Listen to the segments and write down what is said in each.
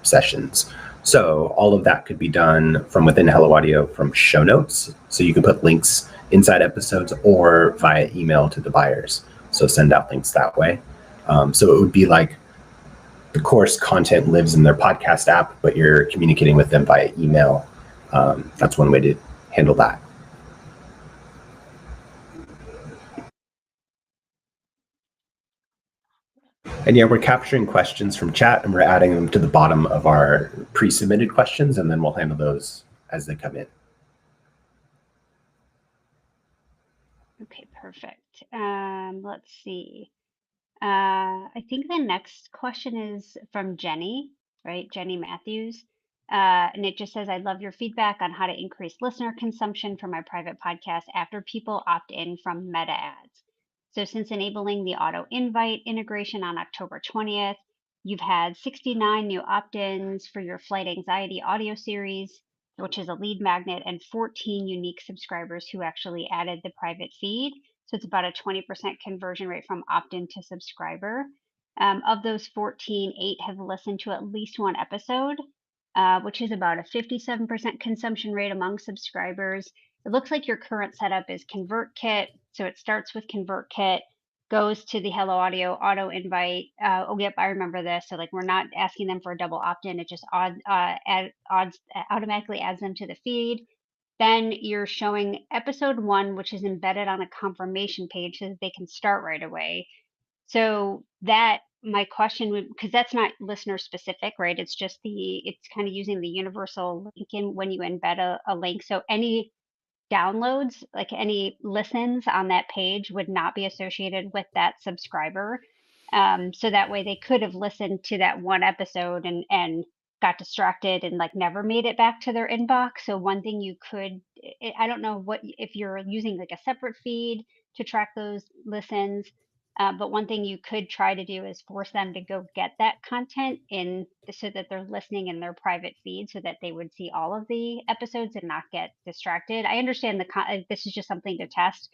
sessions. So all of that could be done from within Hello Audio from show notes. So you can put links inside episodes or via email to the buyers. So send out links that way. So it would be like the course content lives in their podcast app, but you're communicating with them via email. That's one way to handle that. And yeah, we're capturing questions from chat and we're adding them to the bottom of our pre-submitted questions, and then we'll handle those as they come in. Okay, perfect. Let's see. I think the next question is from Jenny, right? Jenny Matthews. And it just says, I'd love your feedback on how to increase listener consumption for my private podcast after people opt in from Meta ads. So since enabling the auto invite integration on October 20th, you've had 69 new opt-ins for your flight anxiety audio series, which is a lead magnet, and 14 unique subscribers who actually added the private feed. So it's about a 20% conversion rate from opt-in to subscriber. Of those 14, 8 have listened to at least one episode, which is about a 57% consumption rate among subscribers. It looks like your current setup is ConvertKit. So it starts with ConvertKit, goes to the Hello Audio auto invite. Oh, yep, I remember this. So like we're not asking them for a double opt-in. It just automatically adds them to the feed. Then you're showing episode 1, which is embedded on a confirmation page so that they can start right away. So that my question would, because that's not listener specific, right? It's just it's kind of using the universal link in when you embed a link. So any downloads, like any listens on that page would not be associated with that subscriber. So that way they could have listened to that one episode and got distracted and like never made it back to their inbox. So one thing you could, I don't know what, if you're using like a separate feed to track those listens, but one thing you could try to do is force them to go get that content in so that they're listening in their private feed so that they would see all of the episodes and not get distracted. I understand this is just something to test.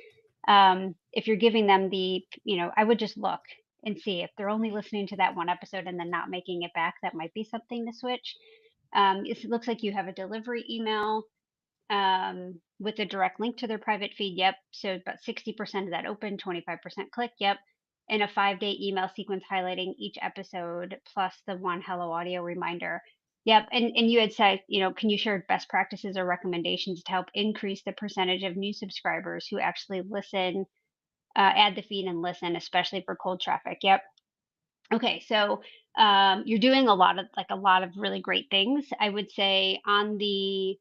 If you're giving them I would just look and see if they're only listening to that one episode and then not making it back. That might be something to switch. It looks like you have a delivery email with a direct link to their private feed. Yep. So about 60% of that open, 25% click. Yep. And a 5-day email sequence highlighting each episode plus the one Hello Audio reminder. Yep. And you had said, can you share best practices or recommendations to help increase the percentage of new subscribers who actually listen, add the feed and listen, especially for cold traffic? Yep. Okay. So you're doing a lot of really great things. I would say on the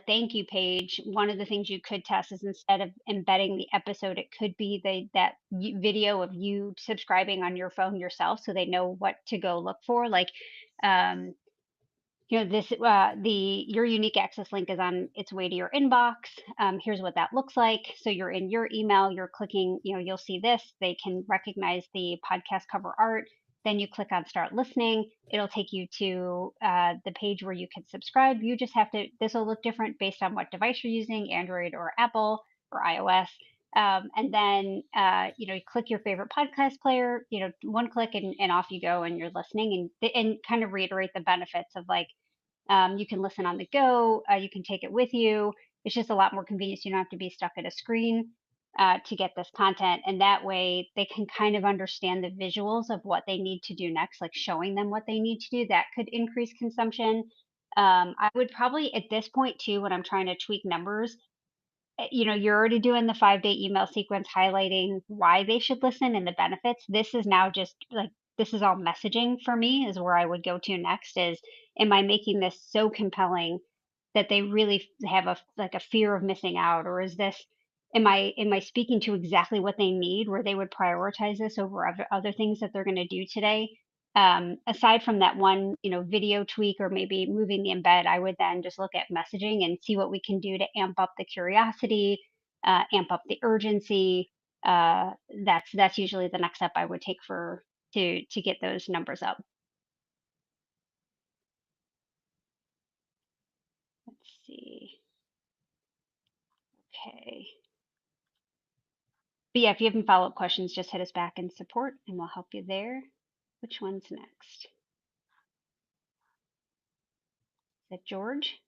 thank you page, one of the things you could test is instead of embedding the episode, it could be that video of you subscribing on your phone yourself, so they know what to go look for. Like, um, this your unique access link is on its way to your inbox. Here's what that looks like. So you're in your email, you're clicking, you'll see this. They can recognize the podcast cover art. Then you click on start listening. It'll take you to the page where you can subscribe. You just have to, this will look different based on what device you're using, Android or Apple or iOS. And then, you click your favorite podcast player, one click and off you go and you're listening and kind of reiterate the benefits of like, you can listen on the go. You can take it with you. It's just a lot more convenient. So you don't have to be stuck at a screen to get this content. And that way they can kind of understand the visuals of what they need to do next, like showing them what they need to do. That could increase consumption. I would probably at this point too, when I'm trying to tweak numbers, you're already doing the 5-day email sequence highlighting why they should listen and the benefits. This is now just like, this is all messaging for me is where I would go to next is, am I making this so compelling that they really have a fear of missing out? Or is this, am I speaking to exactly what they need where they would prioritize this over other things that they're going to do today? Aside from that one, video tweak or maybe moving the embed, I would then just look at messaging and see what we can do to amp up the curiosity, amp up the urgency. That's usually the next step I would take to get those numbers up. Let's see. Okay. But yeah, if you have any follow-up questions, just hit us back in support and we'll help you there. Which one's next? that George?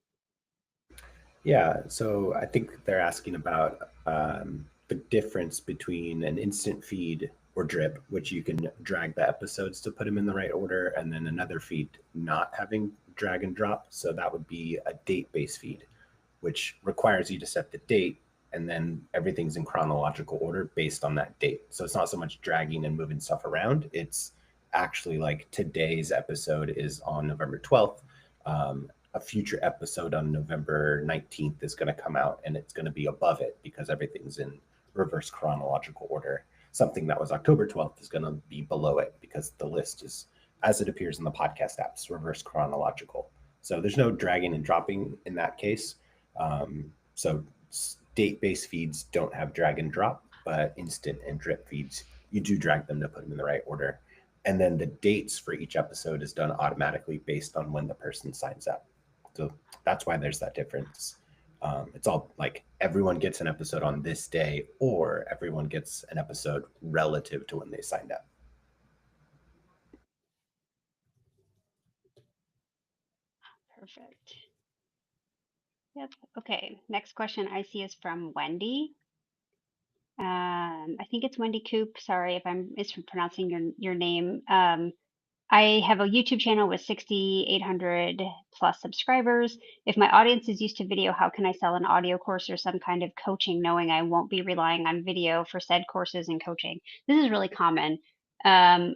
Yeah, so I think they're asking about the difference between an instant feed or drip, which you can drag the episodes to put them in the right order, and then another feed not having drag and drop. So that would be a date based feed, which requires you to set the date and then everything's in chronological order based on that date. So it's not so much dragging and moving stuff around. It's actually like today's episode is on November 12th. A future episode on November 19th is going to come out and it's going to be above it because everything's in reverse chronological order. Something that was October 12th is going to be below it because the list is, as it appears in the podcast apps, reverse chronological. So there's no dragging and dropping in that case. So date-based feeds don't have drag and drop, but instant and drip feeds, you do drag them to put them in the right order. And then the dates for each episode is done automatically based on when the person signs up. So that's why there's that difference. It's all like everyone gets an episode on this day, or everyone gets an episode relative to when they signed up. Perfect. Yep. Okay. Next question I see is from Wendy. I think it's Wendy Coop. Sorry if I'm mispronouncing your name. I have a YouTube channel with 6,800 plus subscribers. If my audience is used to video, how can I sell an audio course or some kind of coaching knowing I won't be relying on video for said courses and coaching? This is really common. I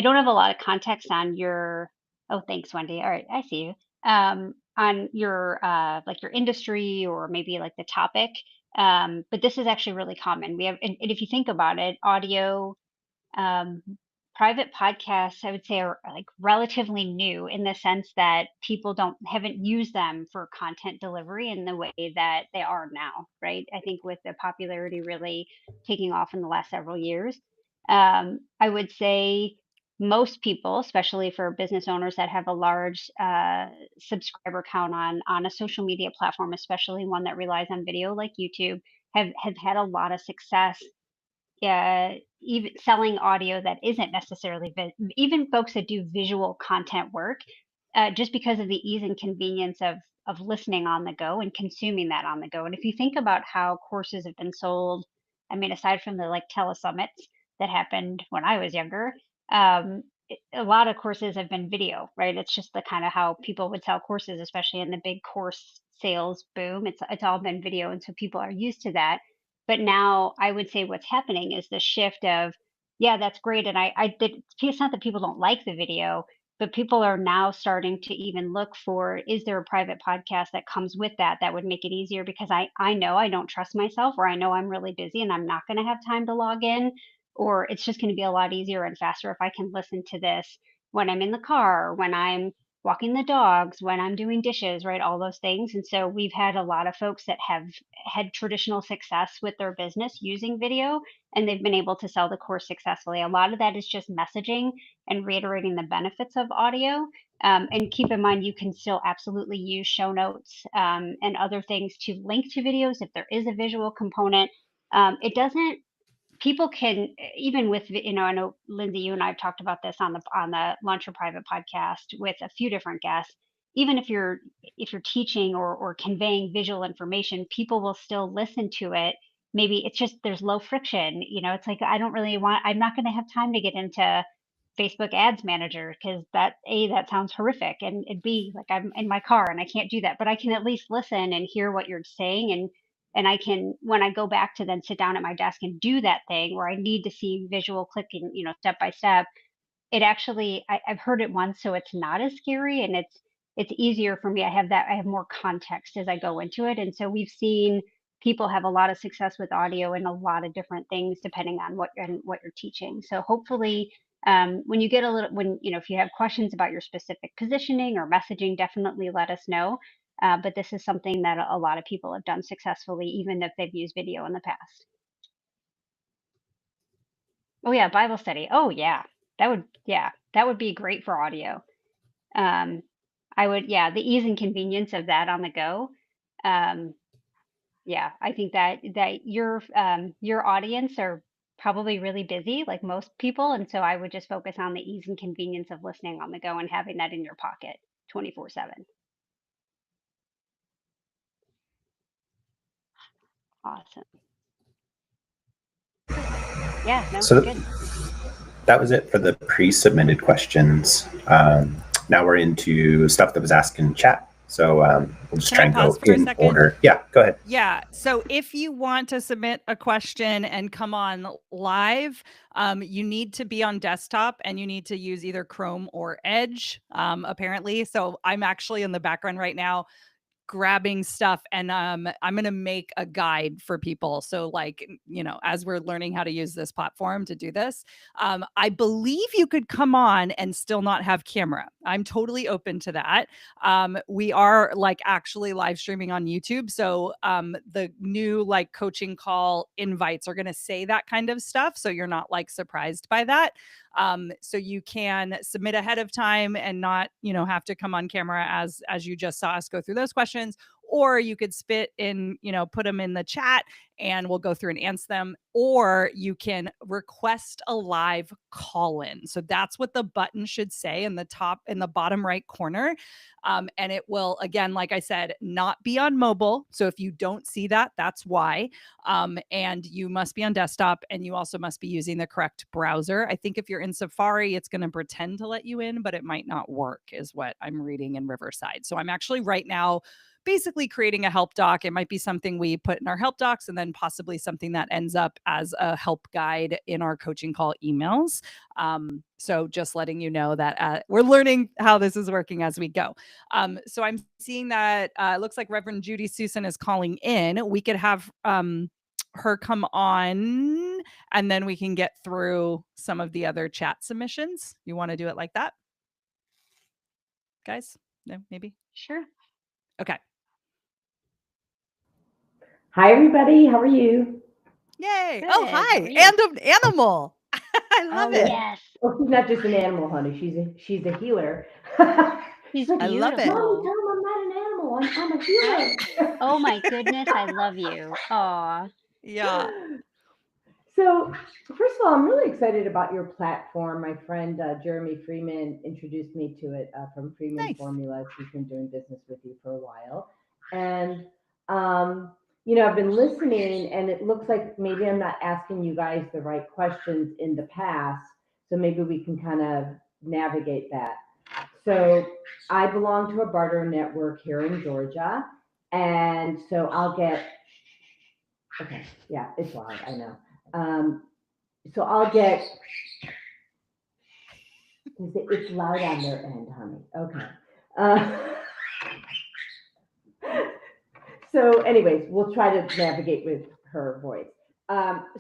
don't have a lot of context on your, oh, thanks, Wendy. All right, I see you. On your like your industry or maybe like the topic. But this is actually really common. We have, and if you think about it, audio, um, private podcasts, I would say, are like relatively new in the sense that people don't haven't used them for content delivery in the way that they are now, right? I think with the popularity really taking off in the last several years, I would say most people, especially for business owners that have a large subscriber count on a social media platform, especially one that relies on video like YouTube, have had a lot of success even selling audio that isn't necessarily even folks that do visual content work, just because of the ease and convenience of listening on the go and consuming that on the go. And if you think about how courses have been sold, I mean, aside from the like telesummits that happened when I was younger, a lot of courses have been video, right? It's just the kind of how people would sell courses, especially in the big course sales boom. It's all been video, and so people are used to that. But now I would say what's happening is the shift of, yeah, that's great. And I did, it's not that people don't like the video, but people are now starting to even look for, is there a private podcast that comes with that would make it easier? Because I know I don't trust myself, or I know I'm really busy and I'm not going to have time to log in, or it's just going to be a lot easier and faster if I can listen to this when I'm in the car, when I'm walking the dogs, when I'm doing dishes, right? All those things. And so we've had a lot of folks that have had traditional success with their business using video, and they've been able to sell the course successfully. A lot of that is just messaging and reiterating the benefits of audio. And keep in mind, you can still absolutely use show notes and other things to link to videos if there is a visual component. It doesn't people can even with I know Lindsay, you and I have talked about this on the Launch Your Private podcast with a few different guests. Even if you're teaching or conveying visual information, people will still listen to it. Maybe it's just there's low friction. It's like I'm not going to have time to get into Facebook Ads Manager because that sounds horrific, and B, like I'm in my car and I can't do that, but I can at least listen and hear what you're saying, and I can, when I go back to then sit down at my desk and do that thing where I need to see visual clicking, step by step, it actually, I've heard it once, so it's not as scary, and it's easier for me. I have more context as I go into it, and so we've seen people have a lot of success with audio and a lot of different things depending on what you're teaching. So hopefully, when you get a little, when if you have questions about your specific positioning or messaging, definitely let us know. But this is something that a lot of people have done successfully, even if they've used video in the past. Oh yeah, Bible study. Oh yeah, that would be great for audio. Um, I would, yeah, the ease and convenience of that on the go. Um, yeah, I think that your audience are probably really busy, like most people, and so I would just focus on the ease and convenience of listening on the go and having that in your pocket 24/7. Awesome. Yeah, no, So good. that was it for the pre-submitted questions. Now we're into stuff that was asked in chat. So we'll just try and go in order. Yeah, go ahead. Yeah. So if you want to submit a question and come on live, you need to be on desktop and you need to use either Chrome or Edge, apparently. So I'm actually in the background right now grabbing stuff, and I'm going to make a guide for people. So like, as we're learning how to use this platform to do this, I believe you could come on and still not have camera. I'm totally open to that. We are like actually live streaming on YouTube. So the new like coaching call invites are going to say that kind of stuff. So you're not like surprised by that. So you can submit ahead of time and not, have to come on camera as you just saw us go through those questions. Or you could spit in, put them in the chat and we'll go through and answer them. Or you can request a live call in. So that's what the button should say in the bottom right corner. And it will, again, like I said, not be on mobile. So if you don't see that, that's why. And you must be on desktop and you also must be using the correct browser. I think if you're in Safari, it's going to pretend to let you in, but it might not work, is what I'm reading in Riverside. So I'm actually right now basically creating a help doc. It might be something we put in our help docs and then possibly something that ends up as a help guide in our coaching call emails. So just letting you know that we're learning how this is working as we go. So I'm seeing that it looks like Reverend Judy Susan is calling in. We could have her come on and then we can get through some of the other chat submissions. You want to do it like that? Guys? No, maybe? Sure. Okay. Hi, everybody. How are you? Yay. Good. Oh, hi. And an animal. I love it. Yes. Oh, she's not just an animal, honey. She's a healer. She's like, I love it. Mommy, tell him I'm not an animal. I'm a healer. Oh my goodness, I love you. Aw. Yeah. So, first of all, I'm really excited about your platform. My friend Jeremy Freeman introduced me to it from Freeman Nice. Formulas. He's been doing business with you for a while. And, I've been listening, and it looks like maybe I'm not asking you guys the right questions in the past. So maybe we can kind of navigate that. So I belong to a barter network here in Georgia. And so I'll get, okay, yeah, it's loud, I know. So I'll get, it's loud on their end, honey. Okay. So anyways, we'll try to navigate with her voice.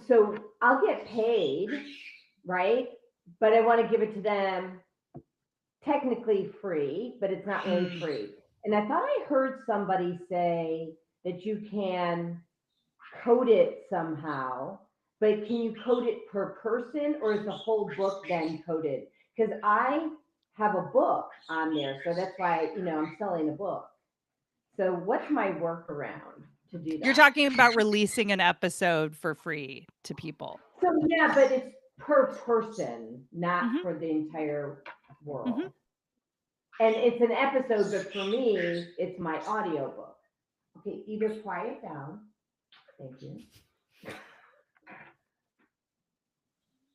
So I'll get paid, right? But I want to give it to them technically free, but it's not really free. And I thought I heard somebody say that you can code it somehow, but can you code it per person or is the whole book then coded? Because I have a book on there, so that's why, I'm selling a book. So what's my workaround to do that? You're talking about releasing an episode for free to people. So yeah, but it's per person, not for the entire world. And it's an episode, but for me, it's my audiobook. Okay, either quiet down. Thank you.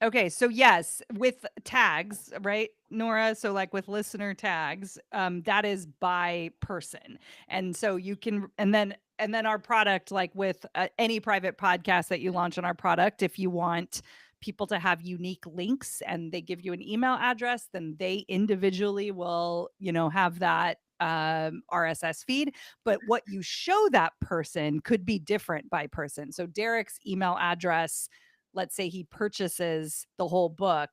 Okay, so yes, with tags, right, Nora? So like with listener tags, that is by person, and so you can, and then our product, like with any private podcast that you launch on our product, if you want people to have unique links and they give you an email address, then they individually will, have that RSS feed. But what you show that person could be different by person. So Derek's email address, let's say he purchases the whole book,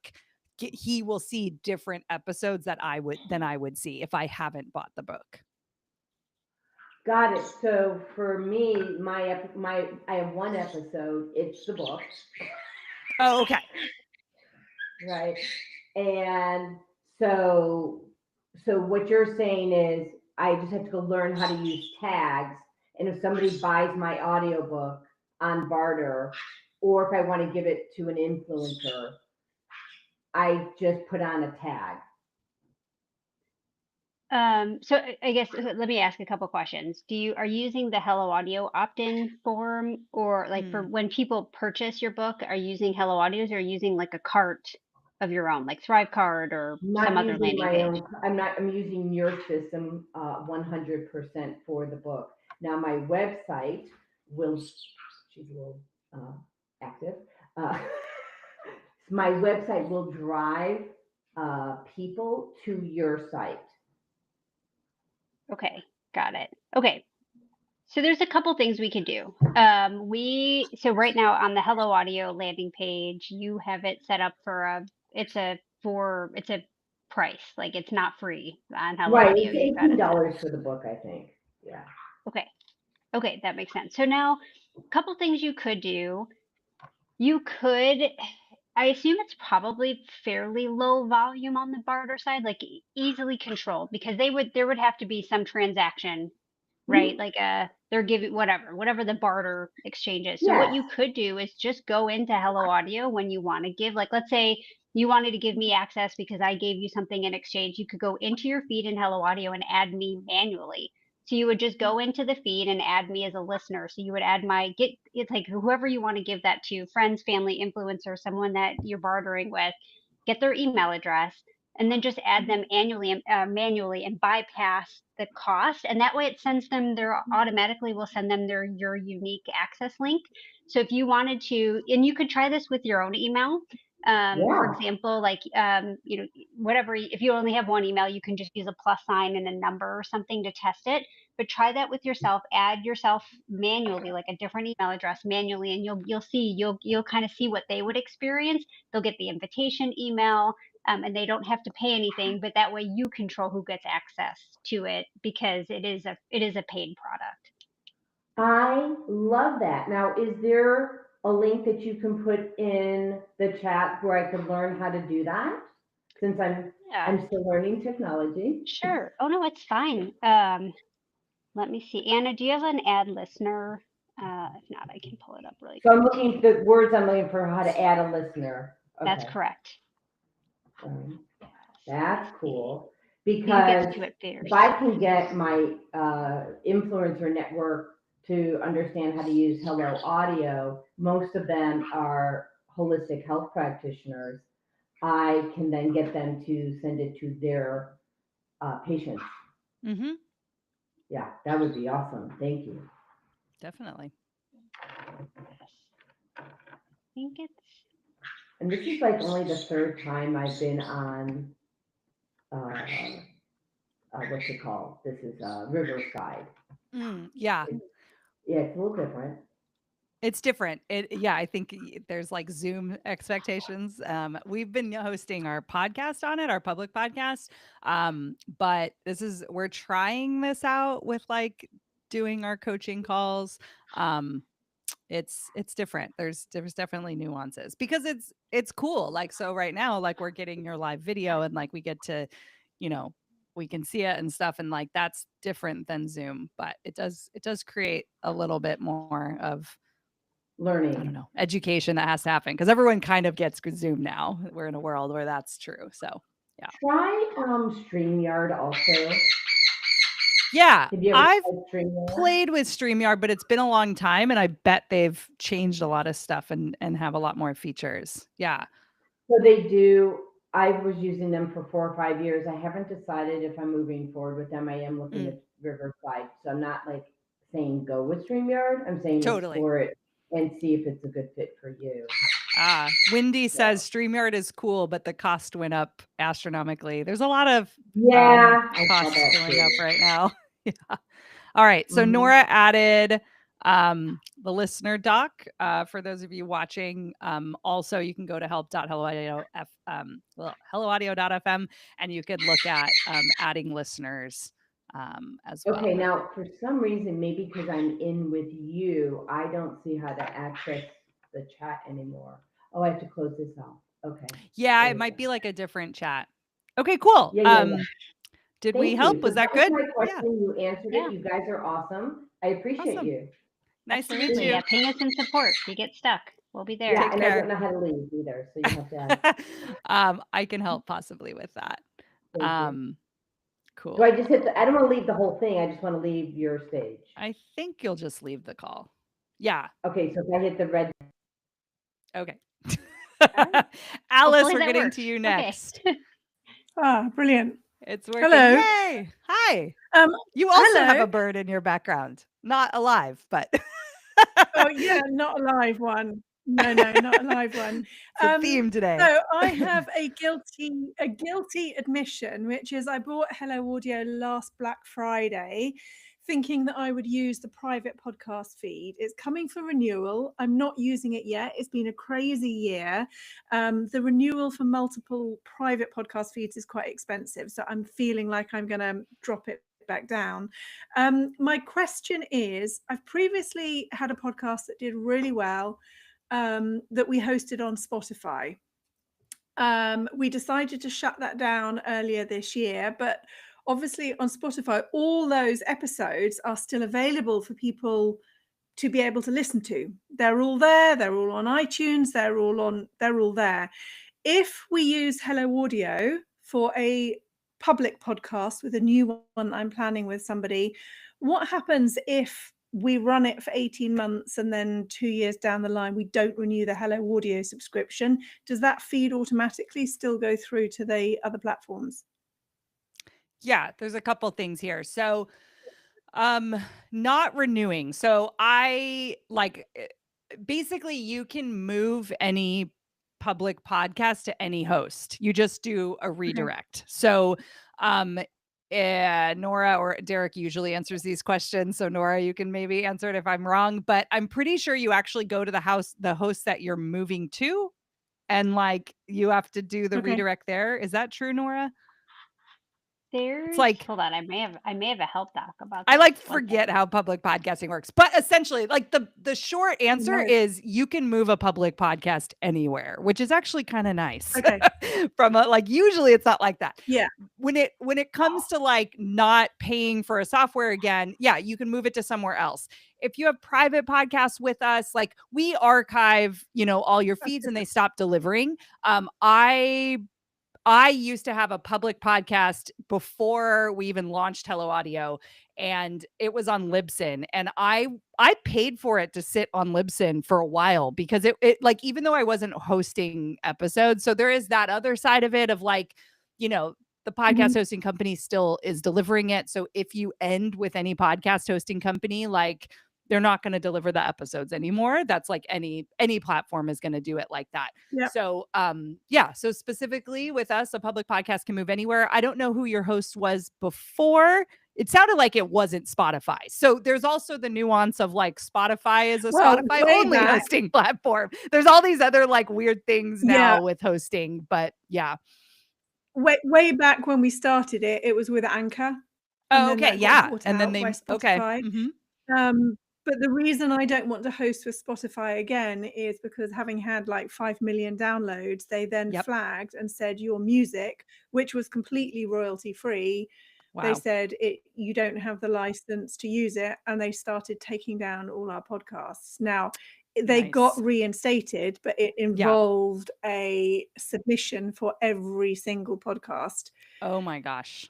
he will see different episodes than I would see if I haven't bought the book. Got it. So for me, I have one episode. It's the book. Oh, okay. Right. And so what you're saying is I just have to go learn how to use tags. And if somebody buys my audiobook on barter, or if I want to give it to an influencer, I just put on a tag. So I guess let me ask a couple questions. Are you using the Hello Audio opt-in form, or like for Mm. when people purchase your book, are you using Hello Audios, or are you using like a cart of your own, like Thrive Card or I'm some not other using landing my page? own, I'm using your system 100% for the book. Now, my website will, she's a little active. Uh, my website will drive people to your site. Okay, got it. Okay. So there's a couple things we could do. So right now on the Hello Audio landing page, you have it set up for it's a price, like it's not free on Hello Right, Audio. it's You've got it set. $18 for the book, I think. Yeah. Okay. Okay, that makes sense. So now a couple things you could do. You could, I assume it's probably fairly low volume on the barter side, like easily controlled, because there would have to be some transaction, right? Like they're giving whatever the barter exchange is. So what Yes. you could do is just go into Hello Audio when you want to give, like let's say you wanted to give me access because I gave you something in exchange. You could go into your feed in Hello Audio and add me manually. So you would just go into the feed and add me as a listener. So you would add it's like whoever you want to give that to, friends, family, influencer, someone that you're bartering with, get their email address, and then just add them manually and bypass the cost. And that way it sends them automatically will send them your unique access link. So if you wanted to, and you could try this with your own email. For Yeah. example, like, whatever, if you only have one email, you can just use a plus sign and a number or something to test it. But try that with yourself, add yourself manually, like a different email address manually, and you'll kind of see what they would experience. They'll get the invitation email, and they don't have to pay anything, but that way you control who gets access to it because it is a paid product. I love that. Now, is there a link that you can put in the chat where I could learn how to do that? Since I'm still learning technology. Sure. Oh no, it's fine. Let me see. Anna, do you have an add listener? If not, I can pull it up really So quick. I'm looking the words I'm looking for how to add a listener. Okay. That's correct. That's cool. You Because get to it first. if I can get my influencer network to understand how to use Hello Audio, most of them are holistic health practitioners. I can then get them to send it to their patients. Mm-hmm. Yeah, that would be awesome. Thank you. Definitely. I think it's. And this is like only the third time I've been on, what's it called? This is Riverside. Yeah. Yeah, it's a little different. It's different. I think there's like Zoom expectations. We've been hosting our podcast on it, our public podcast. But we're trying this out with like doing our coaching calls. It's different. There's definitely nuances because it's cool. Like, so right now, like we're getting your live video and like we get to, we can see it and stuff. And like, that's different than Zoom, but it does create a little bit more of learning. I don't know, education that has to happen because everyone kind of gets Zoom now. We're in a world where that's true. So yeah. Try StreamYard also. Yeah, Have you ever I've tried StreamYard? played with StreamYard, but it's been a long time, and I bet they've changed a lot of stuff and have a lot more features. Yeah. So they do. I was using them for 4 or 5 years. I haven't decided if I'm moving forward with them. I am looking at Riverside, so I'm not like saying go with StreamYard. I'm saying Totally. explore it and see if it's a good fit for you. Wendy says StreamYard is cool, but the cost went up astronomically. There's a lot of costs going up right now. Yeah. All right. So Nora added the listener doc for those of you watching. Also, you can go to helloaudio.fm and you could look at adding listeners as well. Okay, now for some reason, maybe because I'm in with you, I don't see how to access the chat anymore. Oh, I have to close this off. Okay. Yeah, it might be like a different chat. Okay, cool. Yeah. Did we help? Was that good? My question. You answered it. You guys are awesome. I appreciate you. Nice to meet you. Yeah, ping us in support. If you get stuck, we'll be there. Yeah, and I don't know how to leave either, so you have to ask. I can help possibly with that. Cool. Do I just hit I don't want to leave the whole thing. I just want to leave your stage. I think you'll just leave the call. Yeah. Okay, so if I hit the red, Okay. right. Alice, Hopefully we're that getting works. to you Okay. next. Brilliant. It's working. Hello. Yay. Hi. Um, You also have hello. a bird in your background. Not alive, but Oh yeah, not a live one. No, not a live one. it's a theme today. So I have a guilty admission, which is I bought Hello Audio last Black Friday, thinking that I would use the private podcast feed. It's coming for renewal. I'm not using it yet. It's been a crazy year. The renewal for multiple private podcast feeds is quite expensive, so I'm feeling like I'm going to drop it back down. My question is, I've previously had a podcast that did really well, that we hosted on Spotify. We decided to shut that down earlier this year, but obviously on Spotify, all those episodes are still available for people to be able to listen to. They're all there. They're all on iTunes. They're all there. If we use Hello Audio for a public podcast with a new one that I'm planning with somebody, what happens if we run it for 18 months and then 2 years down the line we don't renew the Hello Audio subscription? Does that feed automatically still go through to the other platforms? Yeah, there's a couple things here. So not renewing. So I basically you can move any public podcast to any host. You just do a redirect. So Nora or Derek usually answers these questions. So Nora, you can maybe answer it if I'm wrong, but I'm pretty sure you actually go to the host that you're moving to, and you have to do the redirect there. Is that true, Nora? There's like- hold on, I may have a help doc about I this. forget how public podcasting works, but essentially the short answer is you can move a public podcast anywhere, which is actually kind of nice. Okay. From usually it's not like that. Yeah. When it comes to not paying for a software again, yeah, you can move it to somewhere else. If you have private podcasts with us, we archive, all your feeds and they stop delivering. I used to have a public podcast before we even launched Hello Audio, and it was on Libsyn, and I paid for it to sit on Libsyn for a while because it even though I wasn't hosting episodes, so there is that other side of it of the podcast hosting company still is delivering it. So if you end with any podcast hosting company, they're not going to deliver the episodes anymore. That's any platform is going to do it like that. Yep. So, so specifically with us, a public podcast can move anywhere. I don't know who your host was before. It sounded like it wasn't Spotify. So there's also the nuance of Spotify is a Spotify only hosting platform. There's all these other weird things now with hosting, but yeah. Way back when we started it, it was with Anchor. Oh, okay. Yeah. And then they, okay. But the reason I don't want to host with Spotify again is because having had 5 million downloads, they then flagged and said your music, which was completely royalty free, they said you don't have the license to use it, and they started taking down all our podcasts. Now, they got reinstated, but it involved a submission for every single podcast. Oh my gosh.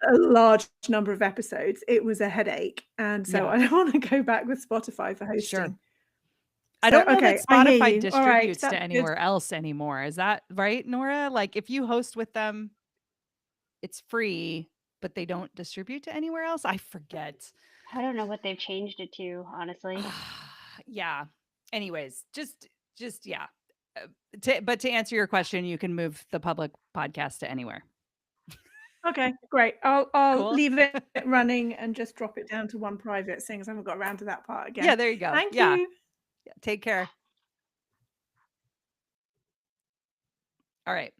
A large number of episodes. It was a headache, and so I don't want to go back with Spotify for hosting. Sure. I don't know that Spotify distributes to anywhere else anymore. Is that right, Nora? If you host with them, it's free, but they don't distribute to anywhere else. I forget. I don't know what they've changed it to, honestly. Yeah. Anyways, just yeah. But to answer your question, you can move the public podcast to anywhere. Okay, great. I'll Cool. leave it running and just drop it down to one private, seeing as I haven't got around to that part again. Yeah, there you go. Thank Yeah. you. Yeah, take care. All right.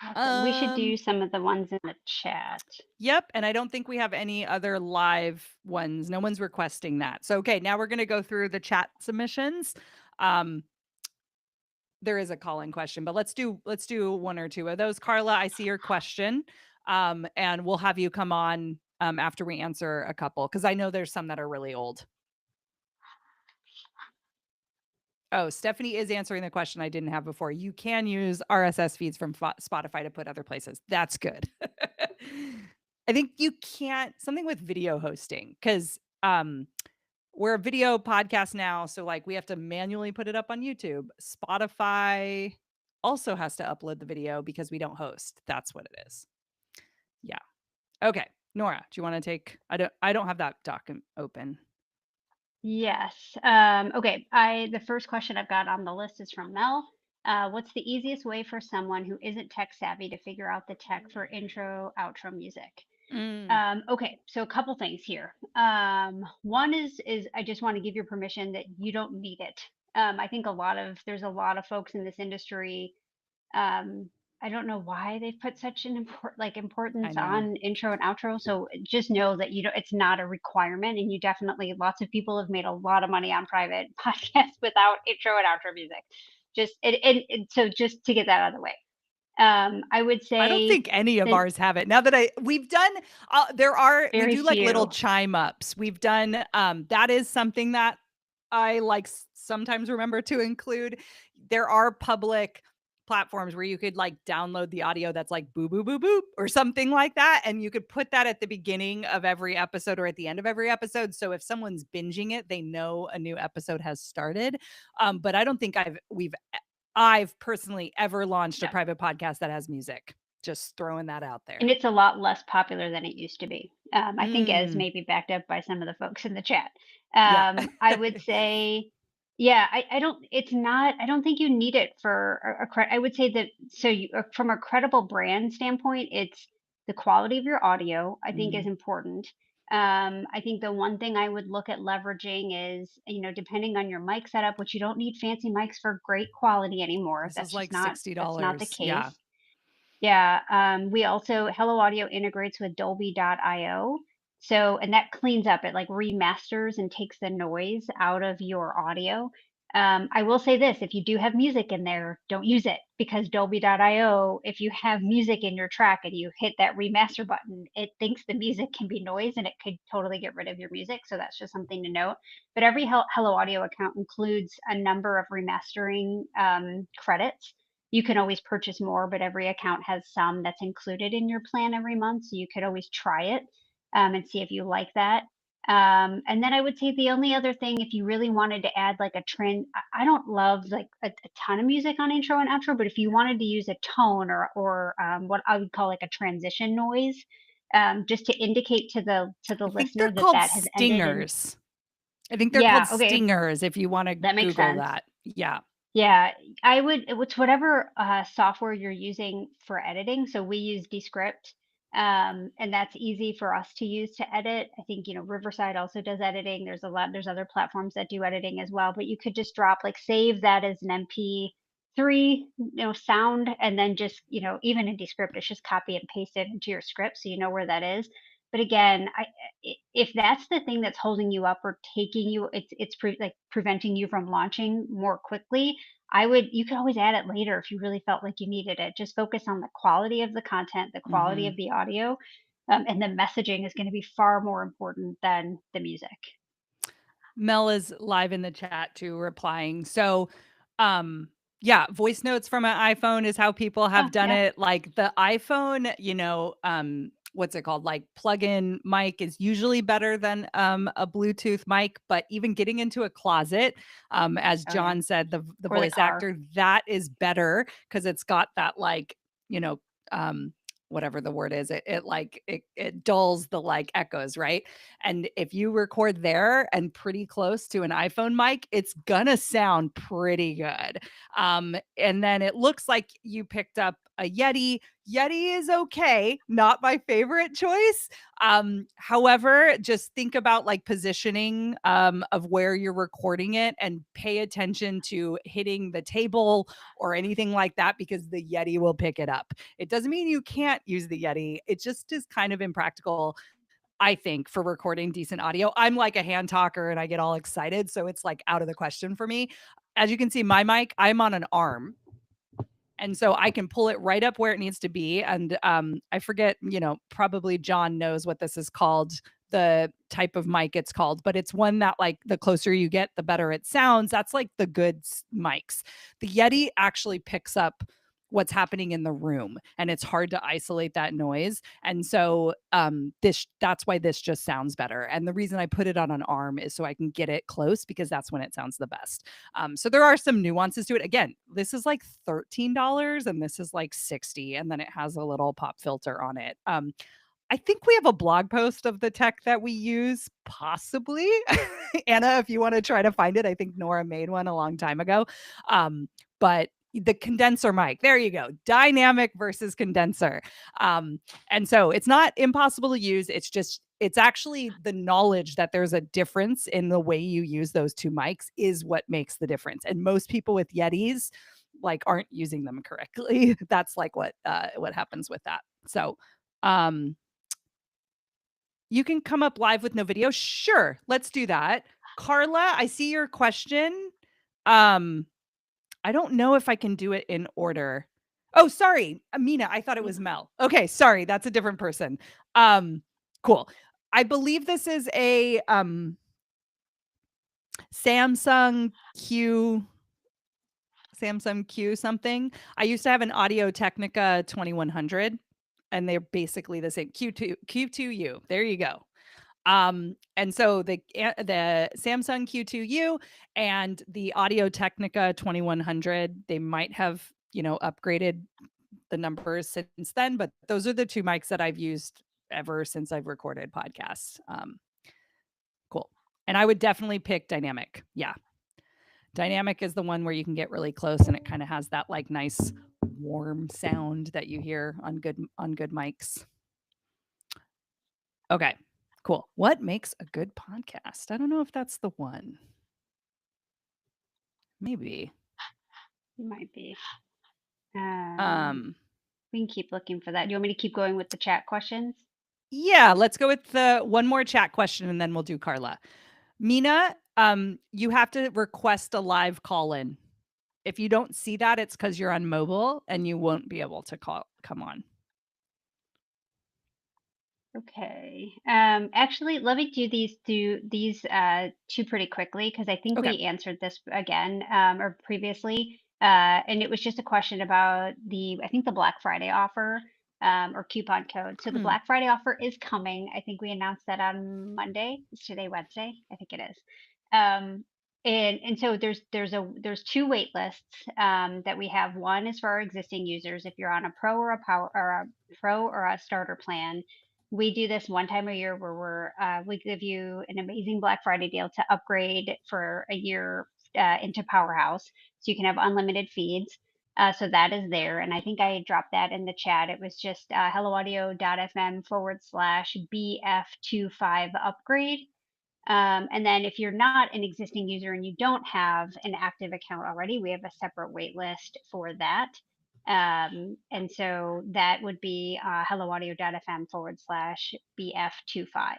Awesome. We should do some of the ones in the chat. Yep. And I don't think we have any other live ones. No one's requesting that. So, okay, now we're going to go through the chat submissions. There is a call-in question, but let's do one or two of those. Carla, I see your question. And we'll have you come on after we answer a couple, because I know there's some that are really old. Oh, Stephanie is answering the question I didn't have before. You can use RSS feeds from Spotify to put other places. That's good. I think you can't something with video hosting because we're a video podcast now, so like we have to manually put it up on YouTube. Spotify also has to upload the video because we don't host. That's what it is. Yeah. Okay. Nora, do you want to take I don't have that document open. Yes. Okay. The first question I've got on the list is from Mel. What's the easiest way for someone who isn't tech savvy to figure out the tech for intro, outro music? Okay, so a couple things here. One is I just want to give you permission that you don't need it. I think there's a lot of folks in this industry. I don't know why they've put such an importance know. on intro and outro. So just know that it's not a requirement, and you definitely lots of people have made a lot of money on private podcasts without intro and outro music. So just to get that out of the way. I would say I don't think any of that- ours have it. Now that we've done, we Very do like little few. chime ups. We've done, that is something that I like sometimes remember to include. There are public platforms where you could like download the audio that's like boo boo boo boop or something like that, and you could put that at the beginning of every episode or at the end of every episode. So if someone's binging it, they know a new episode has started. But I don't think I've personally ever launched a Yeah. private podcast that has music. Just throwing that out there. And it's a lot less popular than it used to be. I think as Mm. maybe backed up by some of the folks in the chat. Yeah. I would say, yeah, I don't think you need it for I would say that, from a credible brand standpoint, it's the quality of your audio, I think is important. I think the one thing I would look at leveraging is, depending on your mic setup, which you don't need fancy mics for great quality anymore. This That's is like just not, that's not the $60. case. Yeah. Yeah, we also Hello Audio integrates with Dolby.io. So, and that cleans up, it like remasters and takes the noise out of your audio. I will say this, if you do have music in there, don't use it, because Dolby.io, if you have music in your track and you hit that remaster button, it thinks the music can be noise and it could totally get rid of your music. So that's just something to note. But every Hello Audio account includes a number of remastering credits. You can always purchase more, but every account has some that's included in your plan every month. So you could always try it and see if you like that. And then I would say the only other thing, if you really wanted to add like a trend, I don't love like a ton of music on intro and outro, but if you wanted to use a tone or what I would call like a transition noise, just to indicate to the I think listener they're called that has ended in, stingers. I think they're Yeah, called okay. stingers if you want to That makes Google sense. that. Yeah. Yeah, it's whatever software you're using for editing. So we use Descript, and that's easy for us to use to edit. I think, Riverside also does editing. There's other platforms that do editing as well, but you could just save that as an MP3, sound, and then just, even in Descript, it's just copy and paste it into your script so you know where that is. But again, if that's the thing that's holding you up or taking you, preventing you from launching more quickly, you could always add it later if you really felt like you needed it. Just focus on the quality of the content, the quality of the audio, and the messaging is going to be far more important than the music. Mel is live in the chat too, replying. So, yeah, voice notes from an iPhone is how people have done it. Like the iPhone, what's it called? Like plug-in mic is usually better than a Bluetooth mic, but even getting into a closet, as John said, the Or the voice car. actor, that is better because it's got that like, whatever the word is, it dulls the like echoes, right? And if you record there and pretty close to an iPhone mic, it's gonna sound pretty good. And then it looks like you picked up a Yeti. Yeti is okay, not my favorite choice. However, just think about like positioning of where you're recording it and pay attention to hitting the table or anything like that because the Yeti will pick it up. It doesn't mean you can't use the Yeti. It just is kind of impractical, I think, for recording decent audio. I'm like a hand talker and I get all excited, so it's like out of the question for me. As you can see, my mic, I'm on an arm. And so I can pull it right up where it needs to be. And I forget, probably John knows what this is called, the type of mic it's called, but it's one that like the closer you get, the better it sounds. That's like the good mics. The Yeti actually picks up what's happening in the room, and it's hard to isolate that noise. And so that's why this just sounds better. And the reason I put it on an arm is so I can get it close, because that's when it sounds the best. So there are some nuances to it. Again, this is like $13 and this is like 60, and then it has a little pop filter on it. I think we have a blog post of the tech that we use, possibly. Anna, if you want to try to find it, I think Nora made one a long time ago. But the condenser mic, there you go, dynamic versus condenser. And so it's not impossible to use. It's actually the knowledge that there's a difference in the way you use those two mics is what makes the difference. And most people with Yetis like aren't using them correctly. That's like what happens with that. So, you can come up live with no video. Sure, let's do that. Carla, I see your question. I don't know if I can do it in order. Oh, sorry, Amina, I thought it was Mel. Okay, sorry, that's a different person. Cool. I believe this is a Samsung Q something. I used to have an Audio Technica 2100, and they're basically the same. Q2U. There you go. And so the Samsung Q2U and the Audio Technica 2100, they might have, upgraded the numbers since then, but those are the two mics that I've used ever since I've recorded podcasts. Cool. And I would definitely pick Dynamic. Yeah. Dynamic is the one where you can get really close and it kind of has that like nice warm sound that you hear on good mics. Okay. Cool. What makes a good podcast? I don't know if that's the one. Maybe. It might be. We can keep looking for that. Do you want me to keep going with the chat questions? Yeah, let's go with the one more chat question and then we'll do Carla. Mina, you have to request a live call in. If you don't see that, it's because you're on mobile and you won't be able to come on. Okay. Actually, let me do these two pretty quickly, because I think Okay. we answered this again or previously. And it was just a question about I think the Black Friday offer or coupon code. So the Black Friday offer is coming. I think we announced that on Monday. Is today Wednesday? I think it is. And so there's two wait lists that we have. One is for our existing users. If you're on a pro or a pro or a starter plan, we do this one time a year where we give you an amazing Black Friday deal to upgrade for a year into Powerhouse, so you can have unlimited feeds. So that is there, and I think I dropped that in the chat. It was just helloaudio.fm/BF25 upgrade. And then if you're not an existing user and you don't have an active account already, we have a separate wait list for that. And so that would be helloaudio.fm/BF25.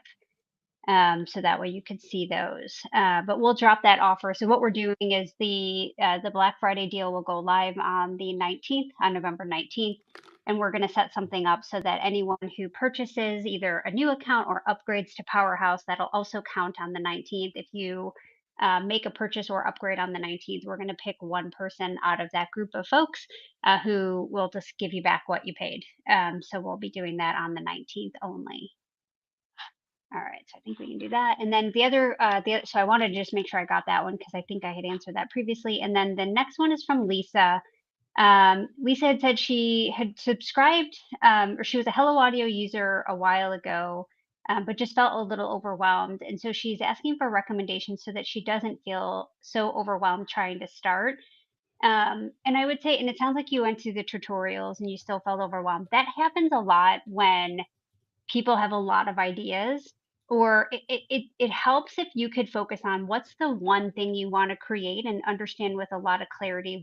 So that way you could see those. But we'll drop that offer. So what we're doing is the Black Friday deal will go live on the 19th, on November 19th. And we're going to set something up so that anyone who purchases either a new account or upgrades to Powerhouse, that'll also count on the 19th. If you make a purchase or upgrade on the 19th, we're going to pick one person out of that group of folks who will just give you back what you paid. So we'll be doing that on the 19th only. All right, so I think we can do that. And then the other, so I wanted to just make sure I got that one because I think I had answered that previously. And then the next one is from Lisa. Lisa had said she had subscribed, or she was a Hello Audio user a while ago, but just felt a little overwhelmed. And so she's asking for recommendations so that she doesn't feel so overwhelmed trying to start. And I would say, and it sounds like you went through the tutorials and you still felt overwhelmed. That happens a lot when people have a lot of ideas, or it helps if you could focus on what's the one thing you want to create and understand with a lot of clarity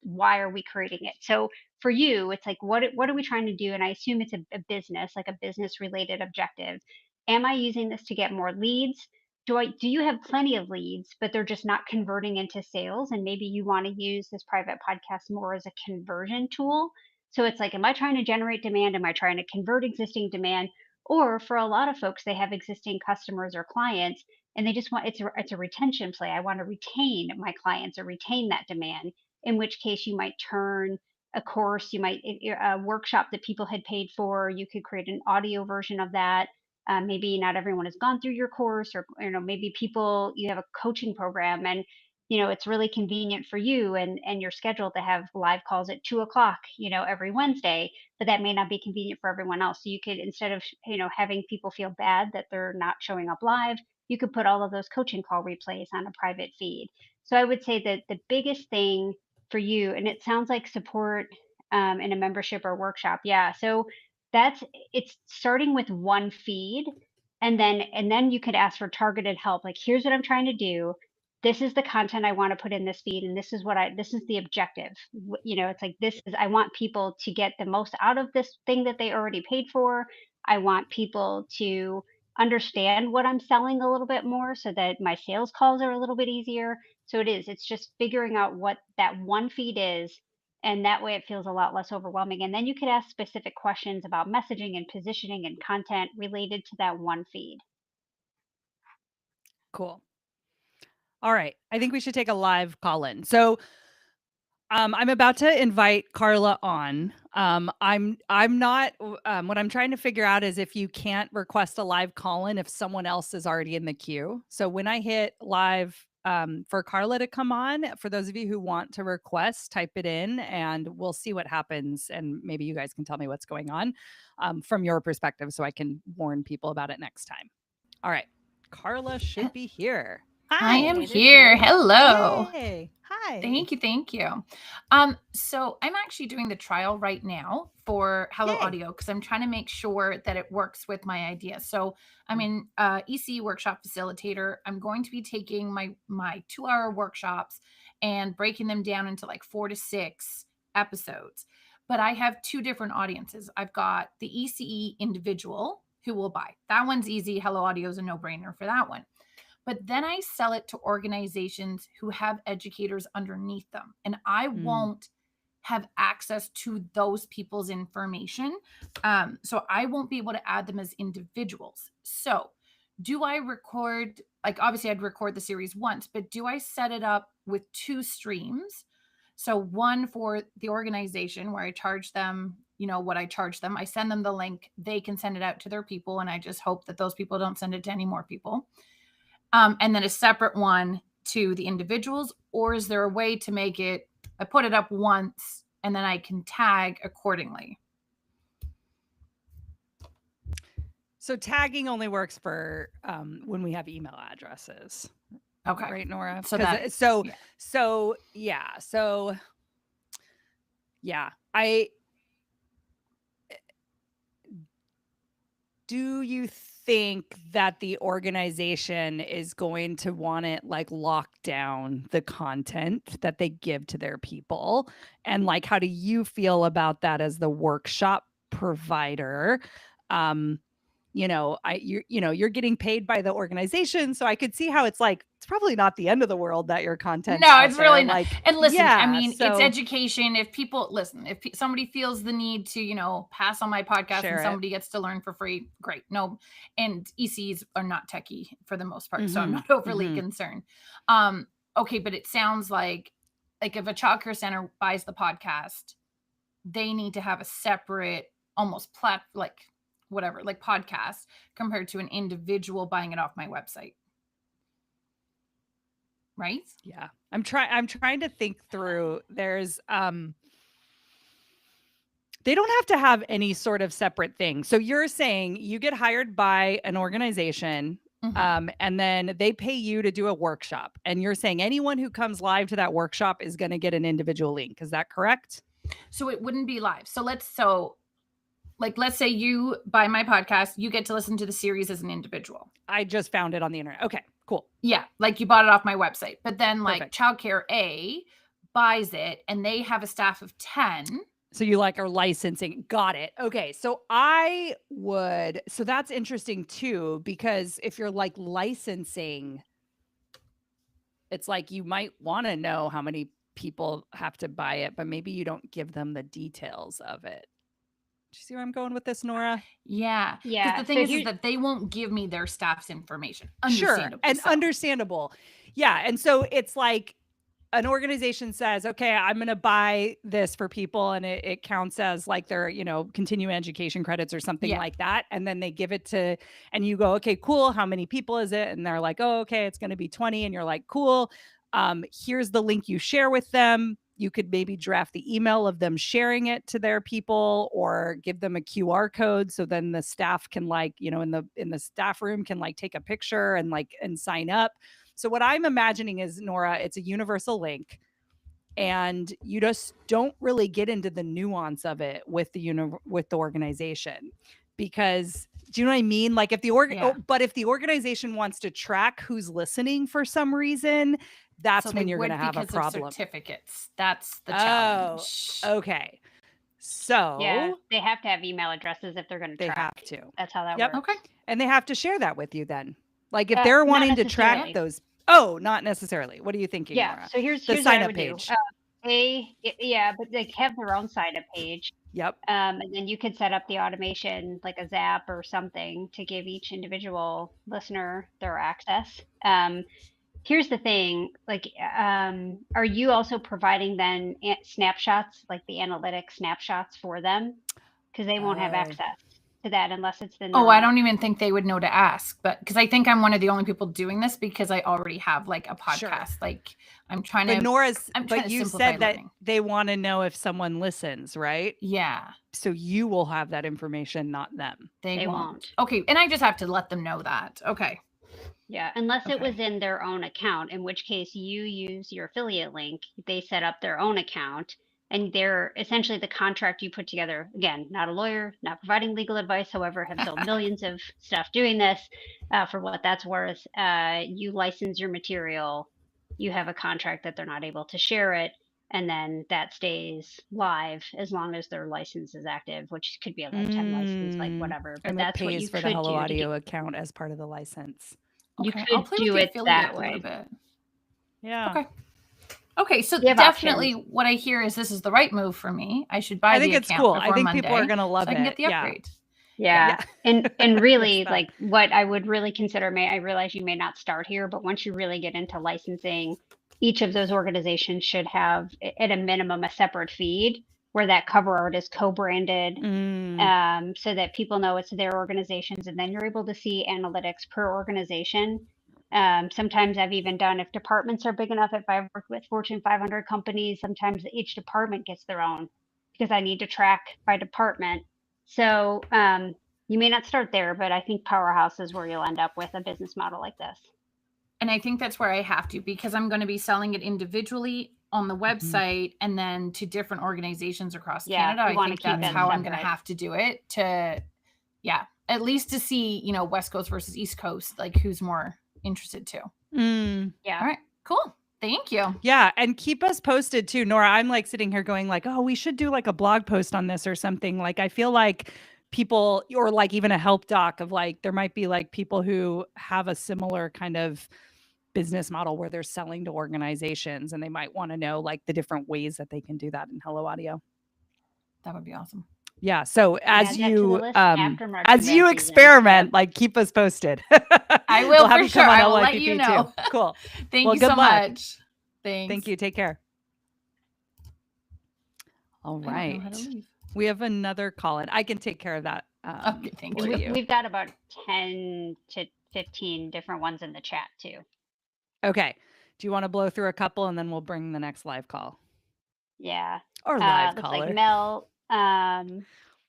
why are we creating it. So for you, it's like what are we trying to do? And I assume it's a business, like a business related objective. Am I using this to get more leads? Do you have plenty of leads, but they're just not converting into sales? And maybe you want to use this private podcast more as a conversion tool. So it's like, am I trying to generate demand? Am I trying to convert existing demand? Or for a lot of folks, they have existing customers or clients and they just want, it's a retention play. I want to retain my clients or retain that demand, in which case you might turn a course, you might a workshop that people had paid for. You could create an audio version of that. Maybe not everyone has gone through your course, or maybe you have a coaching program, and it's really convenient for you and your schedule to have live calls at 2 o'clock, every Wednesday, but that may not be convenient for everyone else. So you could, instead of having people feel bad that they're not showing up live, you could put all of those coaching call replays on a private feed. So I would say that the biggest thing for you, and it sounds like support in a membership or workshop. Yeah. So it's starting with one feed, and then you could ask for targeted help. Like, here's what I'm trying to do. This is the content I want to put in this feed, and this is the objective. It's like, I want people to get the most out of this thing that they already paid for. I want people to understand what I'm selling a little bit more, so that my sales calls are a little bit easier. So it's just figuring out what that one feed is, and that way it feels a lot less overwhelming. And then you could ask specific questions about messaging and positioning and content related to that one feed. Cool. All right. I think we should take a live call in. So I'm about to invite Carla on. I'm not, what I'm trying to figure out is if you can't request a live call in if someone else is already in the queue. So when I hit live, for Carla to come on, for those of you who want to request, type it in and we'll see what happens. And maybe you guys can tell me what's going on from your perspective, so I can warn people about it next time. All right. Carla should be here. I am here. Hello. Yay. Hi. Thank you. So I'm actually doing the trial right now for Hello Yay. Audio, because I'm trying to make sure that it works with my idea. So I'm in EC workshop facilitator. I'm going to be taking my 2-hour workshops and breaking them down into like 4 to 6 episodes. But I have 2 different audiences. I've got the ECE individual who will buy. That one's easy. Hello Audio is a no-brainer for that one. But then I sell it to organizations who have educators underneath them, and I won't have access to those people's information. So I won't be able to add them as individuals. So do I record, like, obviously I'd record the series once, but do I set it up with 2 streams? So one for the organization where I charge them, what I charge them. I send them the link. They can send it out to their people, and I just hope that those people don't send it to any more people. And then a separate one to the individuals? Or is there a way to make it, I put it up once and then I can tag accordingly? So tagging only works for when we have email addresses. Okay. Right, Nora? So do you think that the organization is going to want it like lock down the content that they give to their people? And like, how do you feel about that as the workshop provider? You're getting paid by the organization, so I could see how it's like, it's probably not the end of the world that your content. No, it's really not. Like, and listen, yeah, I mean, it's education. If people listen, if somebody feels the need to, pass on my podcast share and somebody gets to learn for free, great. No, and ECs are not techie for the most part, so I'm not overly concerned. Okay, but it sounds like if a childcare center buys the podcast, they need to have a separate, almost podcast compared to an individual buying it off my website. Right? Yeah. I'm trying to think through. There's they don't have to have any sort of separate thing. So you're saying you get hired by an organization, and then they pay you to do a workshop, and you're saying anyone who comes live to that workshop is going to get an individual link. Is that correct? So it wouldn't be live. So let's say you buy my podcast, you get to listen to the series as an individual. I just found it on the internet. Okay, cool. Yeah, like you bought it off my website. But then Perfect. Childcare A buys it and they have a staff of 10. So you are licensing. Got it. Okay. So that's interesting too, because if you're licensing, it's like you might want to know how many people have to buy it, but maybe you don't give them the details of it. Do you see where I'm going with this, Nora? Yeah. Yeah. Because the thing is that they won't give me their staff's information. Sure. And understandable. Yeah. And so it's like, an organization says, okay, I'm going to buy this for people and it counts as like their, continuing education credits or something Yeah. like that. And then they give it to, and you go, okay, cool. How many people is it? And they're like, oh, okay, it's going to be 20. And you're like, cool. Here's the link you share with them. You could maybe draft the email of them sharing it to their people or give them a QR code. So then the staff can in the staff room can take a picture and sign up. So what I'm imagining is, Nora, it's a universal link and you just don't really get into the nuance of it with the organization, because do you know what I mean? Like if the organization wants to track who's listening for some reason, that's when you're going to have a problem. Certificates. That's the challenge. Okay. So yeah, they have to have email addresses if they're going to track. They have to. That's how that works. Okay. And they have to share that with you then. Like if they're wanting to track those. Oh, not necessarily. What are you thinking, Yeah. Nora? So here's the what sign I up would page. But they have their own sign up page. Yep. And then you could set up the automation like a Zap or something to give each individual listener their access. Here's the thing, are you also providing then snapshots, like the analytic snapshots for them? Because they won't have access to that unless it's the I don't even think they would know to ask, but because I think I'm one of the only people doing this because I already have like a podcast. Sure. Like I'm trying but to. Nora's, I'm trying but to you simplify said that learning. they want to know if someone listens, right? Yeah. So you will have that information, not them. They won't. Okay, and I just have to let them know that. Okay. Yeah, unless it was in their own account, in which case you use your affiliate link. They set up their own account, and they're essentially the contract you put together. Again, not a lawyer, not providing legal advice. However, have sold millions of stuff doing this. For what that's worth, you license your material. You have a contract that they're not able to share it, and then that stays live as long as their license is active, which could be a lifetime license, like whatever. But And that's it what pays you for could the Hello do Audio account as part of the license. You Okay, could I'll play do with the it affiliate that a way. little bit. Yeah. Okay. Okay, so You have definitely options. what I hear is this is the right move for me. I should buy I think the it's account cool. before I think Monday, people are going to love so I can get it. the upgrade. Yeah. And Yes, really, that. like what I would really consider, I realize you may not start here, but once you really get into licensing, each of those organizations should have at a minimum a separate feed where that cover art is co-branded, so that people know it's their organizations, and then you're able to see analytics per organization. Sometimes I've even done, if departments are big enough, if I've worked with Fortune 500 companies, sometimes each department gets their own because I need to track by department. So you may not start there, but I think Powerhouse is where you'll end up with a business model like this. And I think that's where I have to, because I'm going to be selling it individually on the website and then to different organizations across Canada. I think that's how I'm going to have to do it at least to see, West Coast versus East Coast, like who's more interested too. Yeah. All right, cool. Thank you. Yeah. And keep us posted too, Nora. I'm like sitting here going like, oh, we should do like a blog post on this or something. Like, I feel like people, or like even a help doc of like, there might be like people who have a similar kind of business model where they're selling to organizations and they might want to know like the different ways that they can do that in Hello Audio. That would be awesome. Yeah. So as you season. experiment, like keep us posted. I will we'll for sure. I will let LYPP you know. Too. Cool. Thank you so much. Thanks. Thank you. Take care. All right. We have another call in. I can take care of that. Okay, thank you. We've got about 10 to 15 different ones in the chat too. Okay. Do you want to blow through a couple and then we'll bring the next live call? Yeah. Or live looks caller. Like Mel.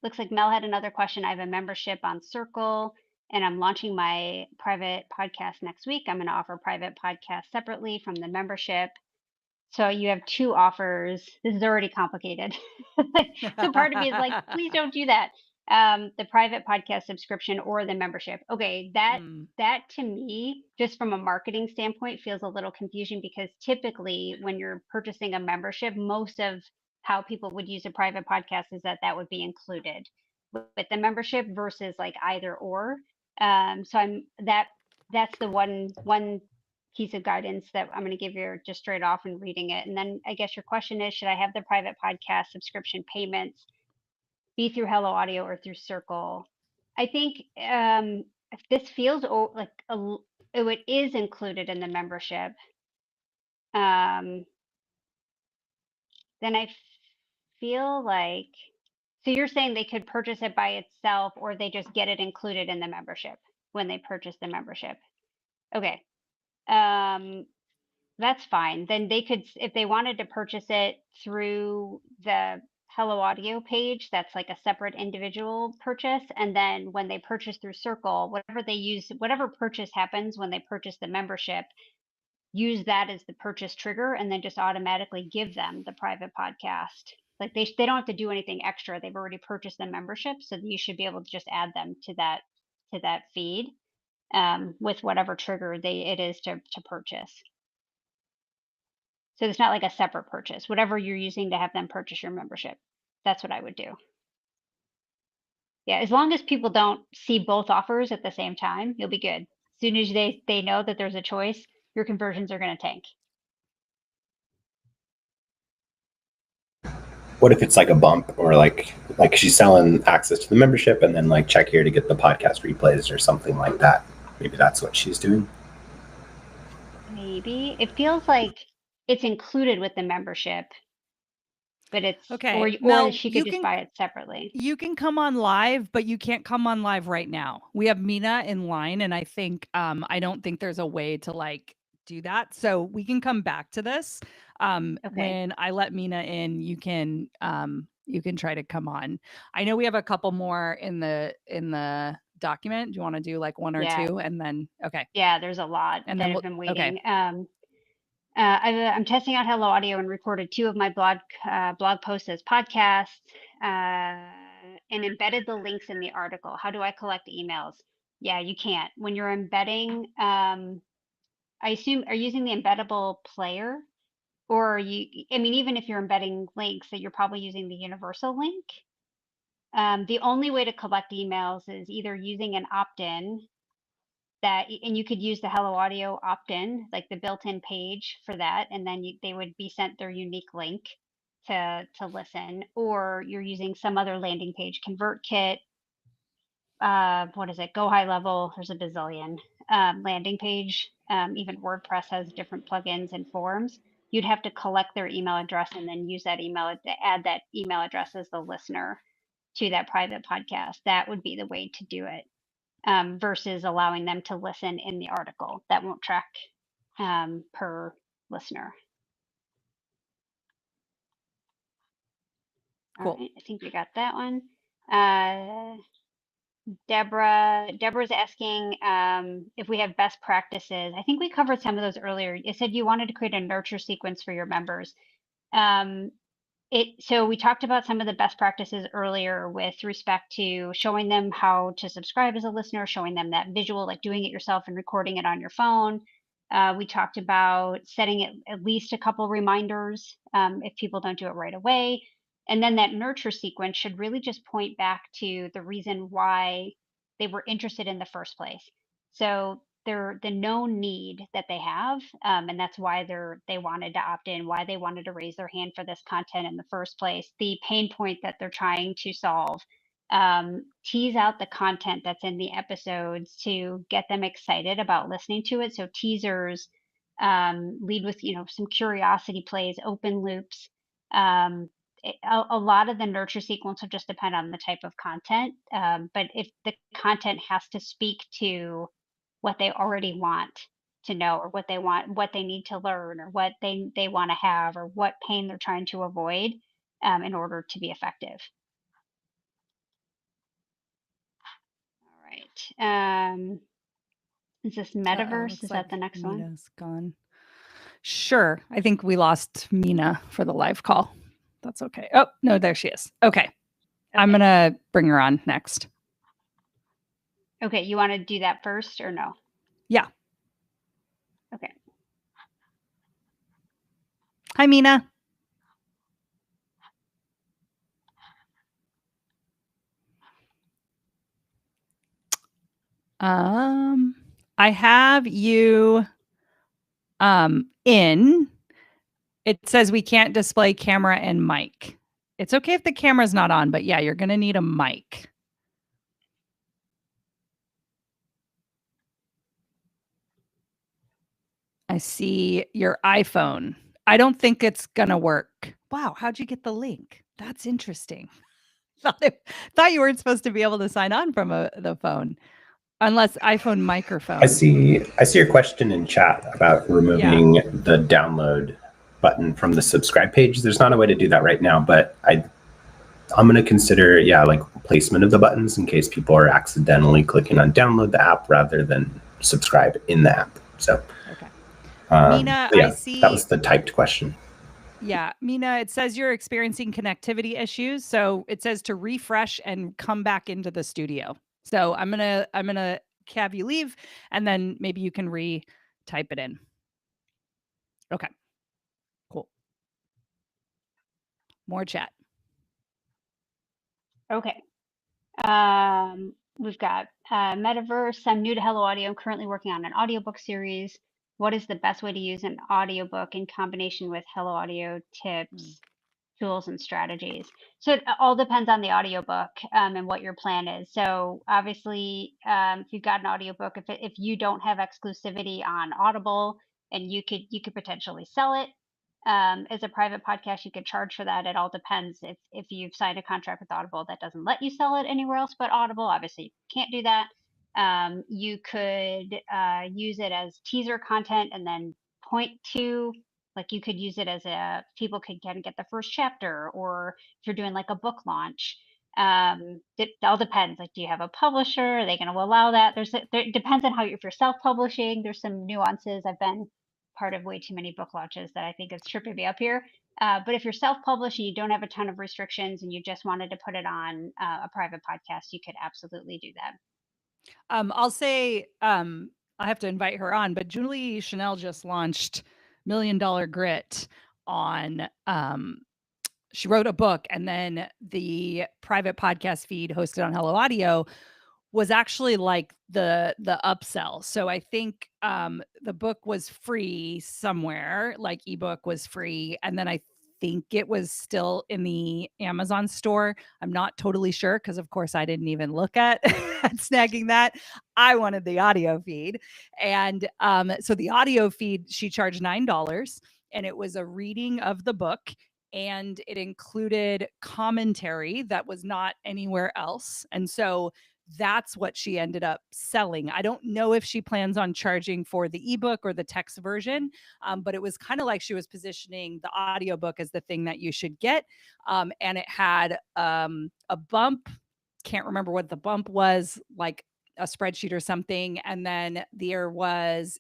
Looks like Mel had another question. I have a membership on Circle, and I'm launching my private podcast next week. I'm going to offer private podcasts separately from the membership. So you have two offers. This is already complicated. So part of me is like, please don't do that. The private podcast subscription or the membership. Okay, that to me, just from a marketing standpoint, feels a little confusing, because typically when you're purchasing a membership, most of how people would use a private podcast is that would be included with the membership versus like either or. So that's the one piece of guidance that I'm going to give you just straight off and reading it. And then I guess your question is, should I have the private podcast subscription payments be through Hello Audio or through Circle? I think if this feels like it is included in the membership, then I feel like, so you're saying they could purchase it by itself, or they just get it included in the membership when they purchase the membership. Okay. That's fine. Then they could, if they wanted to purchase it through the Hello Audio page, that's like a separate individual purchase. And then when they purchase through Circle, whatever they use, whatever purchase happens when they purchase the membership, use that as the purchase trigger, and then just automatically give them the private podcast. Like they don't have to do anything extra. They've already purchased the membership, so you should be able to just add them to that feed with whatever trigger it is to purchase. So it's not like a separate purchase. Whatever you're using to have them purchase your membership, that's what I would do. Yeah, as long as people don't see both offers at the same time, you'll be good. As soon as they know that there's a choice, your conversions are going to tank. What if it's like a bump, or like she's selling access to the membership and then like check here to get the podcast replays or something like that? Maybe that's what she's doing. Maybe it feels like it's included with the membership, but it's Okay, or Mel, she you could just can- buy it separately. You can come on live, but you can't come on live right now. We have Mina in line, and I think I don't think there's a way to like do that. So we can come back to this. Okay. When I let Mina in, you can try to come on. I know we have a couple more in the document. Do you want to do like one or Yeah. two, and then okay? Yeah, there's a lot And that then have been okay. waiting. I'm testing out Hello Audio and recorded 2 of my blog posts as podcasts and embedded the links in the article. How do I collect emails? Yeah, you can't. When you're embedding, I assume, are you using the embeddable player? Or even if you're embedding links, that you're probably using the universal link. The only way to collect emails is either using an opt-in, and you could use the Hello Audio opt-in, like the built-in page for that, and then they would be sent their unique link to listen, or you're using some other landing page, ConvertKit, what is it, Go High Level, there's a bazillion landing page, even WordPress has different plugins and forms. You'd have to collect their email address and then use that add that email address as the listener to that private podcast. That would be the way to do it. Versus allowing them to listen in the article. That won't track per listener. Cool. All right, I think we got that one. Deborah's asking if we have best practices. I think we covered some of those earlier. You said you wanted to create a nurture sequence for your members. So we talked about some of the best practices earlier with respect to showing them how to subscribe as a listener, showing them that visual, like doing it yourself and recording it on your phone. We talked about setting at least a couple reminders if people don't do it right away. And then that nurture sequence should really just point back to the reason why they were interested in the first place. So the known need that they have, and that's why they wanted to opt in, why they wanted to raise their hand for this content in the first place, the pain point that they're trying to solve, tease out the content that's in the episodes to get them excited about listening to it. So teasers, lead with some curiosity plays, open loops. A lot of the nurture sequence will just depend on the type of content, but if the content has to speak to what they already want to know, or what they need to learn, or what they want to have, or what pain they're trying to avoid in order to be effective. All right. Is this metaverse? Looks Is like that the next one? Mina's gone. Sure. I think we lost Mina for the live call. That's okay. Oh, no, there she is. Okay. I'm going to bring her on next. Okay. You want to do that first or no? Yeah. Okay. Hi, Mina. I have you in. It says we can't display camera and mic. It's okay if the camera's not on, but yeah, you're going to need a mic. I see your iPhone. I don't think it's going to work. Wow, how'd you get the link? That's interesting. Thought you weren't supposed to be able to sign on from the phone, unless iPhone microphone. I see your question in chat about removing the download button from the subscribe page. There's not a way to do that right now, but I'm going to consider, like placement of the buttons in case people are accidentally clicking on download the app rather than subscribe in the app. So, Okay. Mina, I see that was the typed question. Yeah, Mina, it says you're experiencing connectivity issues. So it says to refresh and come back into the studio. So I'm gonna have you leave, and then maybe you can type it in. Okay, cool. More chat. Okay. We've got Metaverse. I'm new to Hello Audio. I'm currently working on an audiobook series. What is the best way to use an audiobook in combination with Hello Audio tips, tools, and strategies? So it all depends on the audiobook and what your plan is. So obviously, if you've got an audiobook, if you don't have exclusivity on Audible, and you could potentially sell it as a private podcast, you could charge for that. It all depends. If you've signed a contract with Audible that doesn't let you sell it anywhere else but Audible, obviously you can't do that. You could use it as teaser content and then point to, like, you could use it as people could get the first chapter, or if you're doing like a book launch. It all depends. Like, do you have a publisher? Are they going to allow that? It depends on if you're self-publishing, there's some nuances. I've been part of way too many book launches that I think it's tripping me up here. But if you're self-published and you don't have a ton of restrictions and you just wanted to put it on a private podcast, you could absolutely do that. I'll say I have to invite her on, but Julie Chanel just launched $1 Million Grit on. She wrote a book, and then the private podcast feed hosted on Hello Audio was actually like the upsell. So I think the book was free somewhere, like ebook was free, and then I think it was still in the Amazon store. I'm not totally sure because, of course, I didn't even look at snagging that. I wanted the audio feed, and so the audio feed, she charged $9, and it was a reading of the book. And it included commentary that was not anywhere else. And so that's what she ended up selling. I don't know if she plans on charging for the ebook or the text version, but it was kind of like she was positioning the audiobook as the thing that you should get. And it had a bump. Can't remember what the bump was, like a spreadsheet or something. And then there was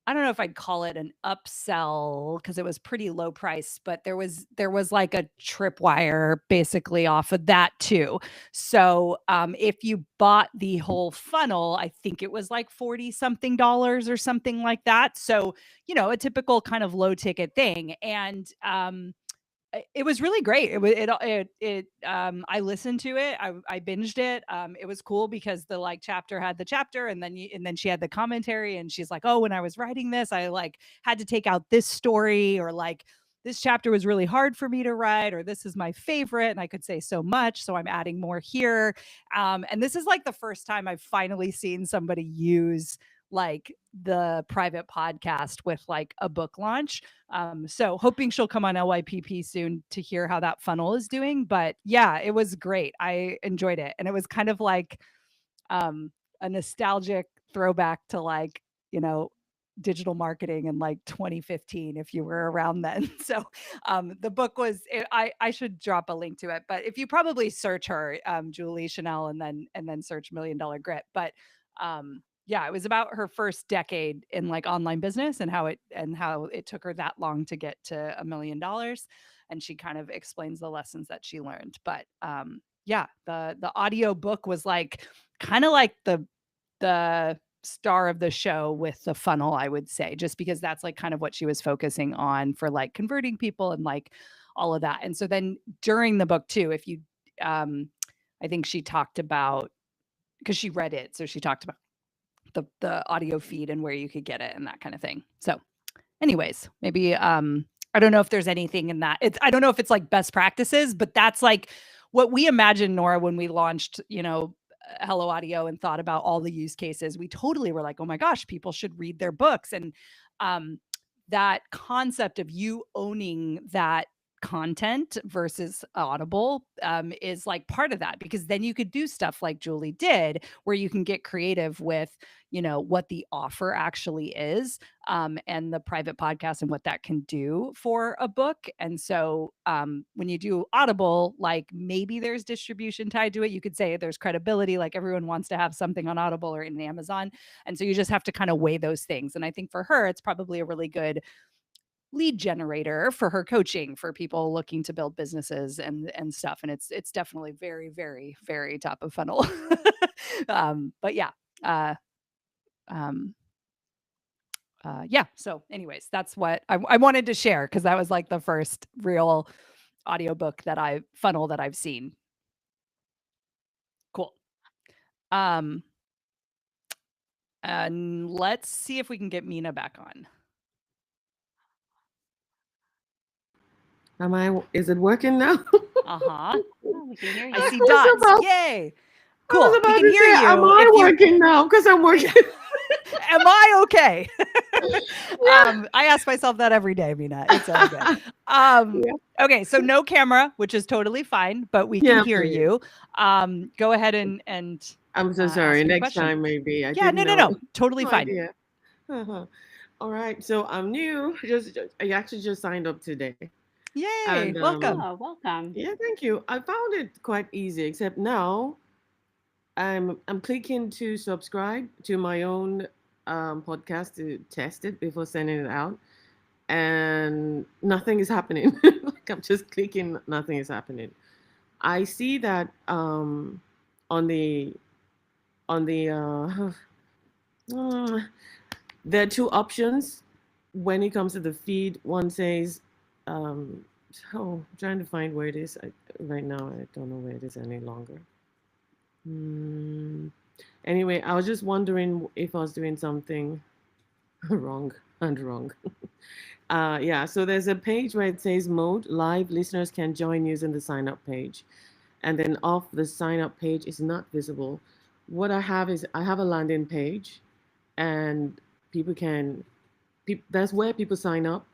I don't know if I'd call it an upsell because it was pretty low price, but there was like a tripwire basically off of that too. So if you bought the whole funnel, I think it was like $40 something or something like that. So, a typical kind of low ticket thing. And it was really great. I listened to it. I binged it. It was cool because the chapter had the chapter, and then she had the commentary, and she's like, "Oh, when I was writing this, I had to take out this story, or this chapter was really hard for me to write, or this is my favorite, and I could say so much, so I'm adding more here." And this is the first time I've finally seen somebody use the private podcast with a book launch. So hoping she'll come on LYPP soon to hear how that funnel is doing. But yeah, it was great. I enjoyed it. And it was kind of like a nostalgic throwback to digital marketing in 2015, if you were around then. So the book was, I should drop a link to it, but if you probably search her, Julie Chanel, and then search $1 Million Grit. But yeah, it was about her first decade in online business and how it took her that long to get to $1 million. And she kind of explains the lessons that she learned. But yeah, the audio book was kind of like the star of the show with the funnel, I would say, just because that's kind of what she was focusing on for converting people and all of that. And so then during the book too, if you I think she talked about, because she read it, so she talked about the audio feed and where you could get it and that kind of thing. So anyways, maybe I don't know if there's anything in that. I don't know if it's best practices, but that's what we imagined, Nora, when we launched, Hello Audio and thought about all the use cases. We totally were like, oh my gosh, people should read their books. And that concept of you owning that content versus Audible is like part of that, because then you could do stuff like Julie did, where you can get creative with, you know, what the offer actually is, and the private podcast and what that can do for a book. And so when you do Audible, like maybe there's distribution tied to it. You could say there's credibility, like everyone wants to have something on Audible or in Amazon. And so you just have to kind of weigh those things. And I think for her, it's probably a really good lead generator for her coaching for people looking to build businesses and stuff. And it's definitely very, very, very top of funnel. But yeah. Yeah. So anyways, that's what I wanted to share, because that was like the first real audiobook that I've seen. Cool. And let's see if we can get Mina back on. Is it working now? Uh-huh. Oh, we can hear you. I see was dots. about- Yay. I Cool. was We about can to hear say, you. am I if you- working now? Because I'm working. Am I okay? I ask myself that every day, Mina. It's all good. Okay, so no camera, which is totally fine, but we can hear please. you. Go ahead and I'm so ask sorry. your Next question. time, maybe. I yeah, didn't no, know. totally No fine. idea. Uh-huh. All right. So I'm new. I actually just signed up today. Yay! And, Welcome. Oh, welcome. Yeah, thank you. I found it quite easy, except now I'm clicking to subscribe to my own podcast to test it before sending it out, and nothing is happening. Like I'm just clicking, nothing is happening. I see that on the there are two options when it comes to the feed. One says I'm trying to find where it is. Right now I don't know where it is any longer. Anyway, I was just wondering if I was doing something wrong. Yeah, so there's a page where it says mode live. Listeners can join using the sign up page, and then off the sign up page is not visible. What I have is I have a landing page, and that's where people sign up,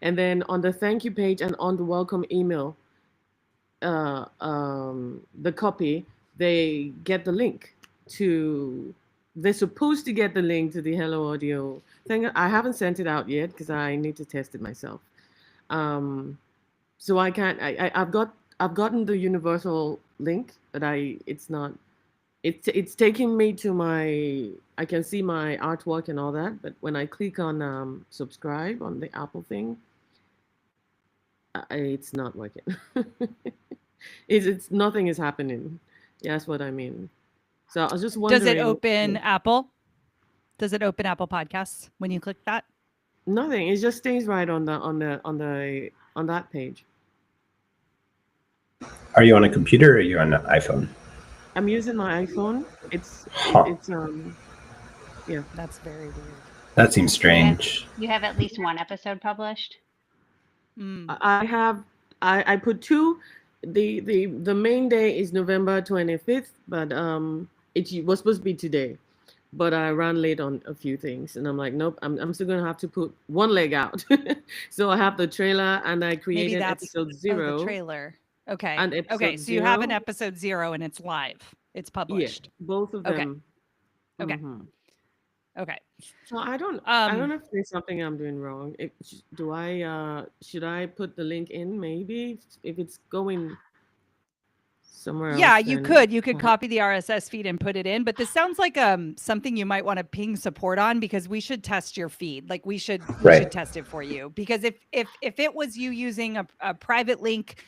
and then on the thank you page and on the welcome email, the copy, they get the link to. They're supposed to get the link to the Hello Audio thing. I haven't sent it out yet because I need to test it myself. So I can't. I've gotten the universal link, but it's not. It's taking me to my. I can see my artwork and all that, but when I click on subscribe on the Apple thing, it's not working. It's nothing is happening. Yeah, that's what I mean. So I was just wondering. Does it open Apple? Does it open Apple Podcasts when you click that? Nothing. It just stays right on that page. Are you on a computer or are you on an iPhone? I'm using my iPhone. Huh. Yeah. That's very weird. That seems strange. You have at least one episode published? I put two. The main day is November 25th, but it was supposed to be today, but I ran late on a few things, and I'm like, nope, I'm still gonna have to put one leg out. So I have the trailer, and I created episode 0. The trailer. Okay. And episode okay. So you have an 0. episode 0 and it's live. It's published. Yeah, both of them. Okay. Mhm. Okay. So I don't know if there's something I'm doing wrong. Should I put the link in? Maybe if it's going somewhere else. Yeah, you then- could copy the RSS feed and put it in, but this sounds like something you might want to ping support on, because we should test your feed. Like we should test it for you, because if it was you using a private link,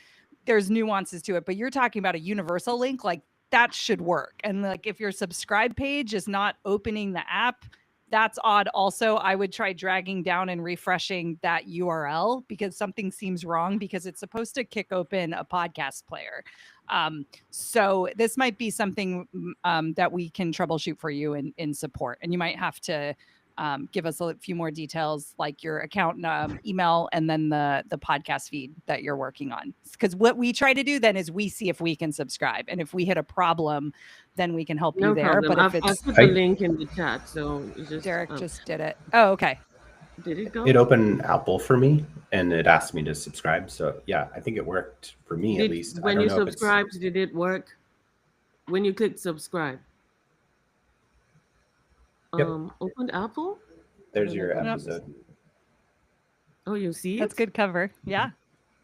there's nuances to it, but you're talking about a universal link, like that should work. And like if your subscribe page is not opening the app, that's odd. Also, I would try dragging down and refreshing that URL, because something seems wrong, because it's supposed to kick open a podcast player. So this might be something that we can troubleshoot for you in support. And you might have to give us a few more details, like your account email, and then the podcast feed that you're working on. Because what we try to do then is we see if we can subscribe. And if we hit a problem, then we can help you No there. problem. But if I've it's put the link in the chat, so it's just Derek just did it. Oh, okay. Did it go? It opened Apple for me and it asked me to subscribe. So yeah, I think it worked for me at Did least. I when don't you know if it's subscribed, did it work? When you clicked subscribe, Yep. opened Apple? There's your Yep. episode. Oh, you see That's it? good cover. Yeah.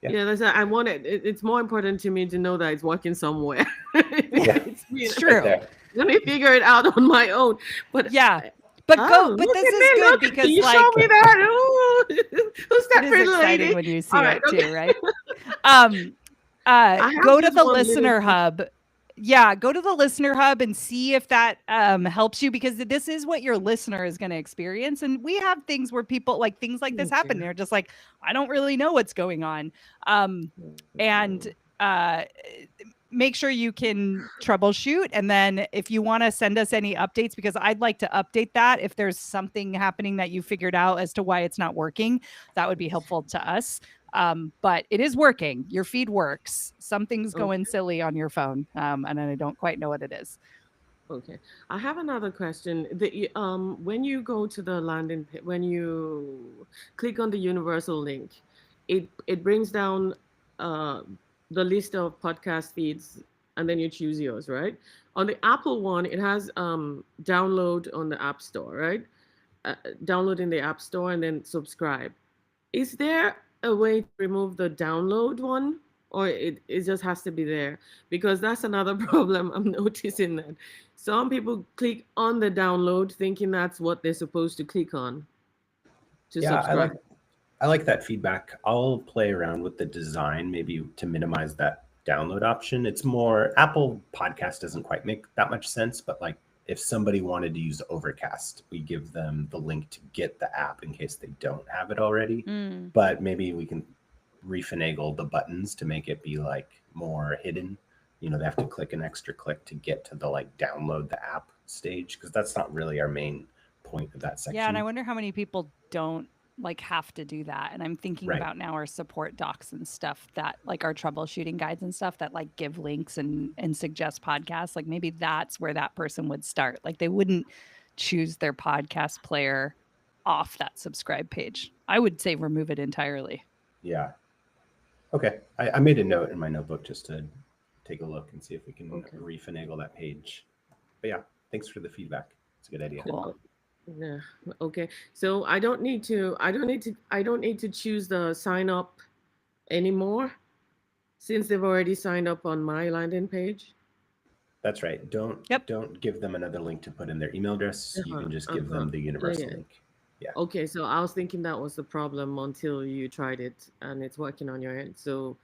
Yeah. Yeah, I want it. It's more important to me to know that it's working somewhere. Yeah. It's Right true. there. Let me figure it out on my own. But Yeah. But oh, but look this at is me, good look. because Can you like show me that? Ooh. Who's that it is pretty exciting lady? when you see All right, it okay. too, right? have Go to just the one little listener question. hub. Yeah, go to the listener hub and see if that helps you, because this is what your listener is going to experience. And we have things where people like things like this happen. Okay. They're just like, I don't really know what's going on. And make sure you can troubleshoot. And then if you want to send us any updates, because I'd like to update that if there's something happening that you figured out as to why it's not working, that would be helpful to us. But it is working. Your feed works. Something's going silly on your phone, and I don't quite know what it is. Okay, I have another question. When you go to the landing, when you click on the universal link, it brings down the list of podcast feeds, and then you choose yours, right? On the Apple one, it has download on the App Store, right? Download in the App Store and then subscribe. Is there a way to remove the download one, or it just has to be there? Because that's another problem I'm noticing, that some people click on the download thinking that's what they're supposed to click on to Yeah, subscribe. I like that feedback. I'll play around with the design, maybe to minimize that download option. It's more Apple Podcast doesn't quite make that much sense, but like if somebody wanted to use Overcast, we give them the link to get the app in case they don't have it already. But maybe we can refinagle the buttons to make it be like more hidden. You know, they have to click an extra click to get to the like download the app stage, because that's not really our main point of that section. Yeah, and I wonder how many people don't like have to do that. And I'm thinking Right. about now our support docs and stuff that like our troubleshooting guides and stuff that like give links and suggest podcasts. Like maybe that's where that person would start. Like they wouldn't choose their podcast player off that subscribe page. I would say remove it entirely. Yeah. Okay. I made a note in my notebook just to take a look and see if we can refinagle that page. But yeah, thanks for the feedback. It's a good idea. Cool. Yeah. Okay. So I don't need to choose the sign up anymore, since they've already signed up on my landing page. That's right. Don't give them another link to put in their email address. You can just give them the universal link. Yeah. Okay, so I was thinking that was the problem until you tried it and it's working on your end. So,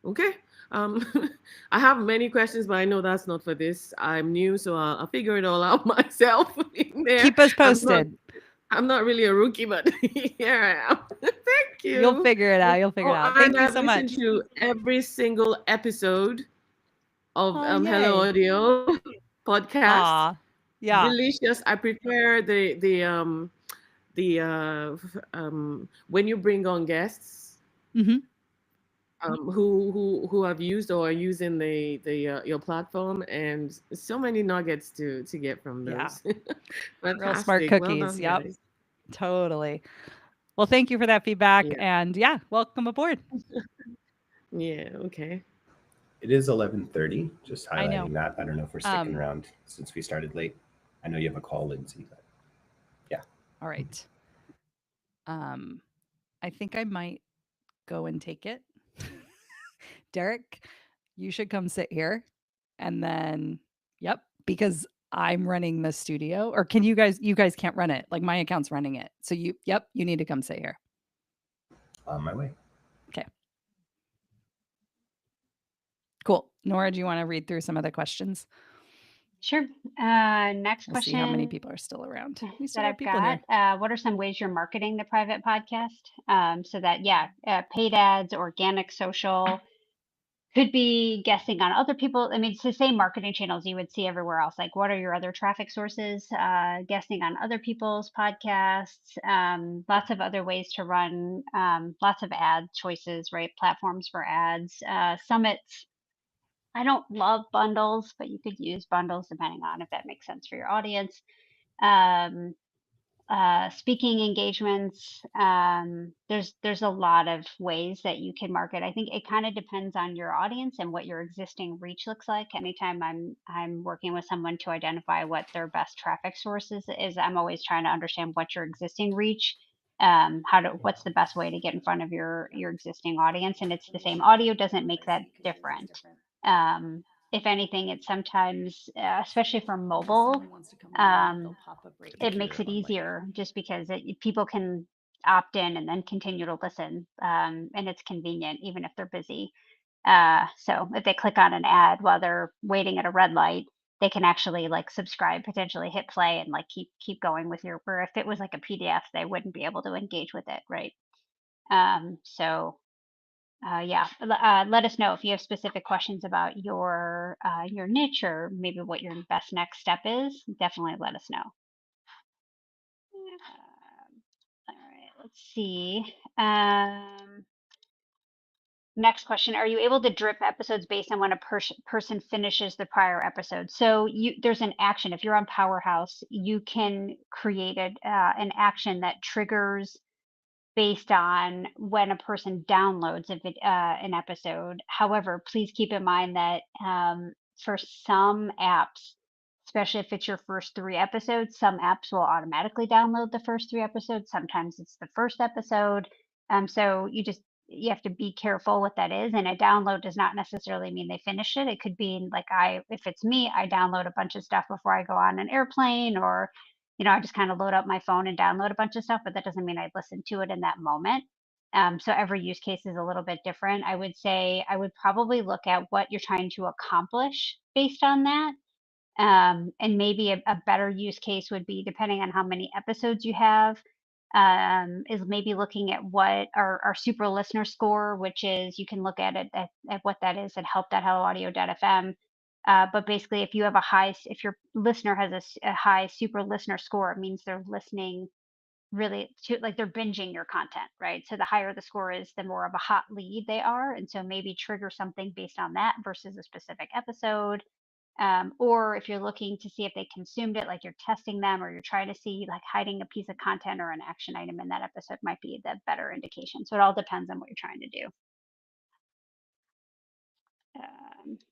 okay. I have many questions, but I know that's not for this. I'm new, so I'll figure it all out myself in there. Keep us posted. I'm not really a rookie, but here I am. Thank you. You'll figure it out. Thank you so much. I've listened to every single episode of Yay. Hello Audio podcast. Aw, yeah. Delicious. I prepare the when you bring on guests Mhm. who have used or are using your platform, and so many nuggets to get from those. Yeah. Real smart Fantastic. Well cookies. done, Yep. guys. Totally. Well, thank you for that feedback. Yeah. And yeah, welcome aboard. Yeah, okay. It is 11:30. Just I know. highlighting that. I don't know if we're sticking around since we started late. I know you have a call, Lindsay, but yeah. All right. I think I might go and take it. Derek, you should come sit here. And then, yep, because I'm running the studio. Or can you guys can't run it. Like my account's running it. So you need to come sit here. On my way. Okay. Cool. Nora, do you want to read through some of the questions? Sure. Next We'll question. see how many people are still around. We still that have I've people got. here. What are some ways you're marketing the private podcast? So that, paid ads, organic social, could be guessing on other people. I mean, it's the same marketing channels you would see everywhere else. Like, what are your other traffic sources? Guessing on other people's podcasts. Lots of other ways to run. Lots of ad choices, right? Platforms for ads. Summits. I don't love bundles, but you could use bundles depending on if that makes sense for your audience. speaking engagements. There's a lot of ways that you can market. I think it kind of depends on your audience and what your existing reach looks like. Anytime I'm working with someone to identify what their best traffic sources is, I'm always trying to understand what your existing reach, what's the best way to get in front of your existing audience. And it's the same. Audio doesn't make that different. If anything, it's sometimes, especially for mobile, it makes it easier just because people can opt in and then continue to listen, and it's convenient even if they're busy. So if they click on an ad while they're waiting at a red light, they can actually like subscribe, potentially hit play, and like keep going with your. Where if it was like a PDF, they wouldn't be able to engage with it, right? So yeah, let us know if you have specific questions about your niche, or maybe what your best next step is. Definitely let us know. All right, let's see. Next question: are you able to drip episodes based on when a person finishes the prior episode? So there's an action. If you're on Powerhouse, you can create an action that triggers based on when a person downloads an episode. However, please keep in mind that for some apps, especially if it's your first 3 episodes, some apps will automatically download the first 3 episodes. Sometimes it's the first episode. So you have to be careful what that is. And a download does not necessarily mean they finished it. It could be like if it's me, I download a bunch of stuff before I go on an airplane, or I just kind of load up my phone and download a bunch of stuff, but that doesn't mean I listen to it in that moment. So every use case is a little bit different. I would say I would probably look at what you're trying to accomplish based on that. And maybe a better use case would be, depending on how many episodes you have, is maybe looking at what our super listener score, which is, you can look at it at what that is at help.helloaudio.fm. But basically, if your listener has a high super listener score, it means they're listening really to, like, they're binging your content, right? So the higher the score is, the more of a hot lead they are. And so maybe trigger something based on that versus a specific episode. Or if you're looking to see if they consumed it, like you're testing them, or you're trying to see like hiding a piece of content or an action item in that episode, might be the better indication. So it all depends on what you're trying to do. Let's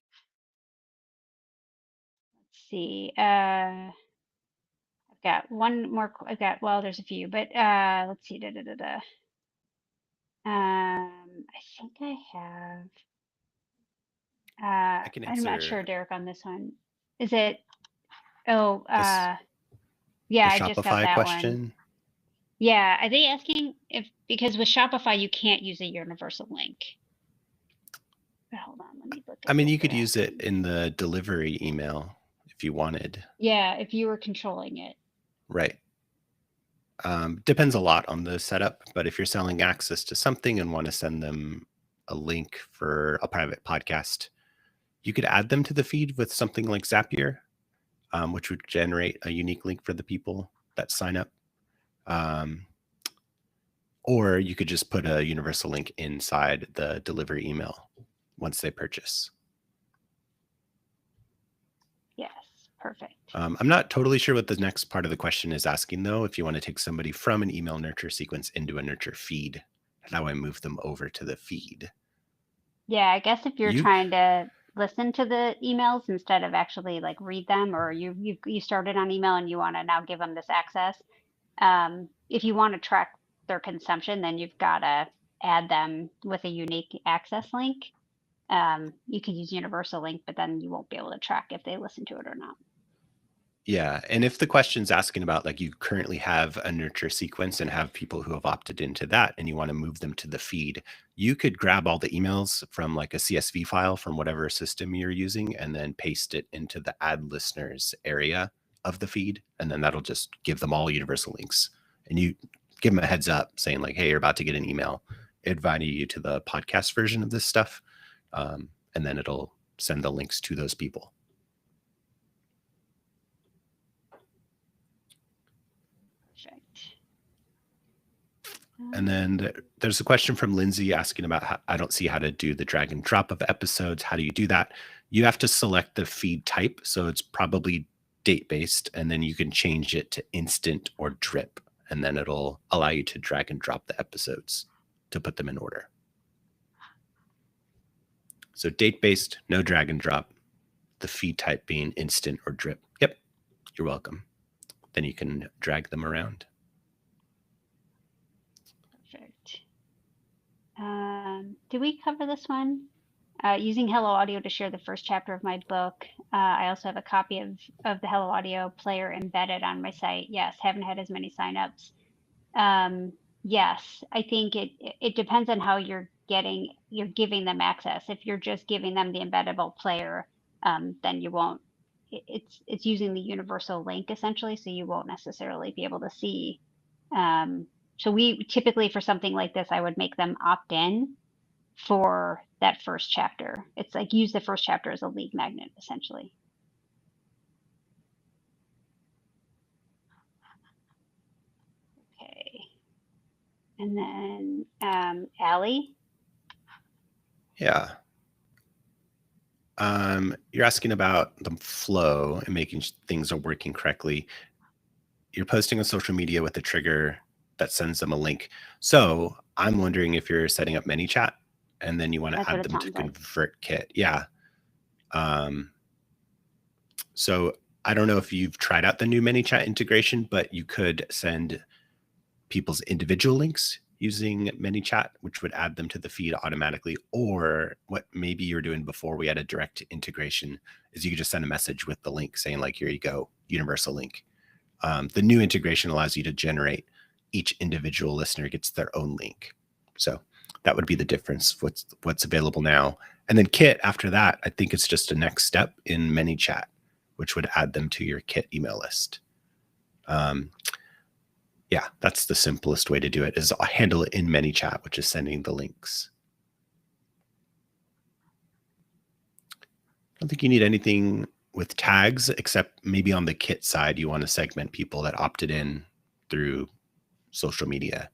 see. I've got one more. Well, there's a few, but let's see. I think I have. I can I'm not answer sure, Derek, on this one. Is it? Oh, the yeah, I just got Shopify that one. question. Yeah, are they asking because with Shopify you can't use a universal link? But hold on, let me look. I mean, you could use it in the delivery email if you wanted. Yeah, if you were controlling it. Right. Depends a lot on the setup, but if you're selling access to something and want to send them a link for a private podcast, you could add them to the feed with something like Zapier, which would generate a unique link for the people that sign up. Or you could just put a universal link inside the delivery email once they purchase. Yes, perfect. I'm not totally sure what the next part of the question is asking, though. If you want to take somebody from an email nurture sequence into a nurture feed, how I move them over to the feed. Yeah, I guess if you're trying to listen to the emails instead of actually like read them, or you started on email and you want to now give them this access. If you want to track their consumption, then you've got to add them with a unique access link. You could use universal link, but then you won't be able to track if they listen to it or not. Yeah. And if the question's asking about, like, you currently have a nurture sequence and have people who have opted into that and you want to move them to the feed, you could grab all the emails from like a CSV file from whatever system you're using and then paste it into the add listeners area of the feed. And then that'll just give them all universal links. And you give them a heads up saying like, hey, you're about to get an email inviting you to the podcast version of this stuff. And then it'll send the links to those people. And then there's a question from Lindsay asking about how I don't see how to do the drag and drop of episodes. How do you do that? You have to select the feed type. So it's probably date-based, and then you can change it to instant or drip, and then it'll allow you to drag and drop the episodes to put them in order. So date-based, no drag and drop, the feed type being instant or drip. Yep, you're welcome. Then you can drag them around. Perfect. Did we cover this one? Using Hello Audio to share the first chapter of my book. I also have a copy of the Hello Audio player embedded on my site. Yes, haven't had as many signups. Yes, I think it depends on how you're giving them access. If you're just giving them the embeddable player, then you won't. It's using the universal link essentially, so you won't necessarily be able to see. So we typically, for something like this, I would make them opt in for that first chapter. It's like use the first chapter as a lead magnet essentially. Okay. And then Allie. Yeah. You're asking about the flow and making things are working correctly. You're posting on social media with a trigger that sends them a link. So I'm wondering if you're setting up ManyChat and then you want to That's what add it them to sounds like. ConvertKit. Yeah. So I don't know if you've tried out the new ManyChat integration, but you could send people's individual links using ManyChat, which would add them to the feed automatically. Or what maybe you're doing before we had a direct integration is you could just send a message with the link saying like, here you go, universal link. The new integration allows you to generate each individual listener gets their own link. So that would be the difference, what's available now. And then Kit, after that, I think it's just a next step in ManyChat, which would add them to your Kit email list. Yeah, that's the simplest way to do it, is handle it in ManyChat, which is sending the links. I don't think you need anything with tags, except maybe on the Kit side, you want to segment people that opted in through social media,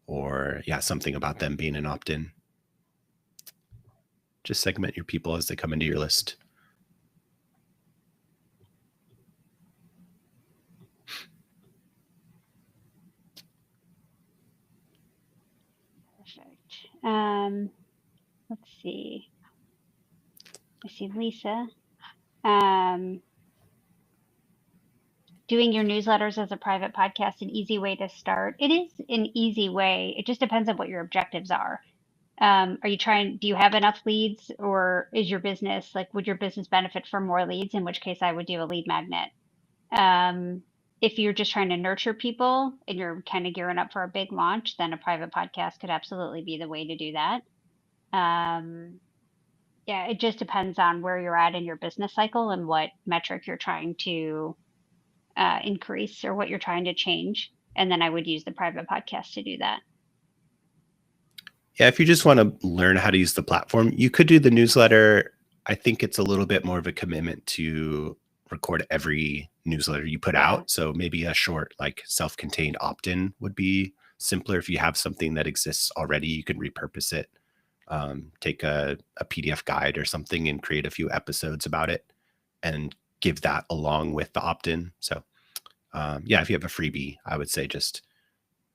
or yeah, something about them being an opt-in. Just segment your people as they come into your list. Perfect. Let's see. I see Lisa. Doing your newsletters as a private podcast, an easy way to start. It is an easy way. It just depends on what your objectives are. Do you have enough leads, or is your business would your business benefit from more leads? In which case I would do a lead magnet. If you're just trying to nurture people and you're kind of gearing up for a big launch, then a private podcast could absolutely be the way to do that. Yeah, it just depends on where you're at in your business cycle and what metric you're trying to increase or what you're trying to change. And then I would use the private podcast to do that. Yeah, if you just want to learn how to use the platform, you could do the newsletter. I think it's a little bit more of a commitment to record every newsletter you put out. So maybe a short, like self-contained opt-in would be simpler. If you have something that exists already, you can repurpose it. Take a PDF guide or something and create a few episodes about it and give that along with the opt-in. So yeah, if you have a freebie, I would say just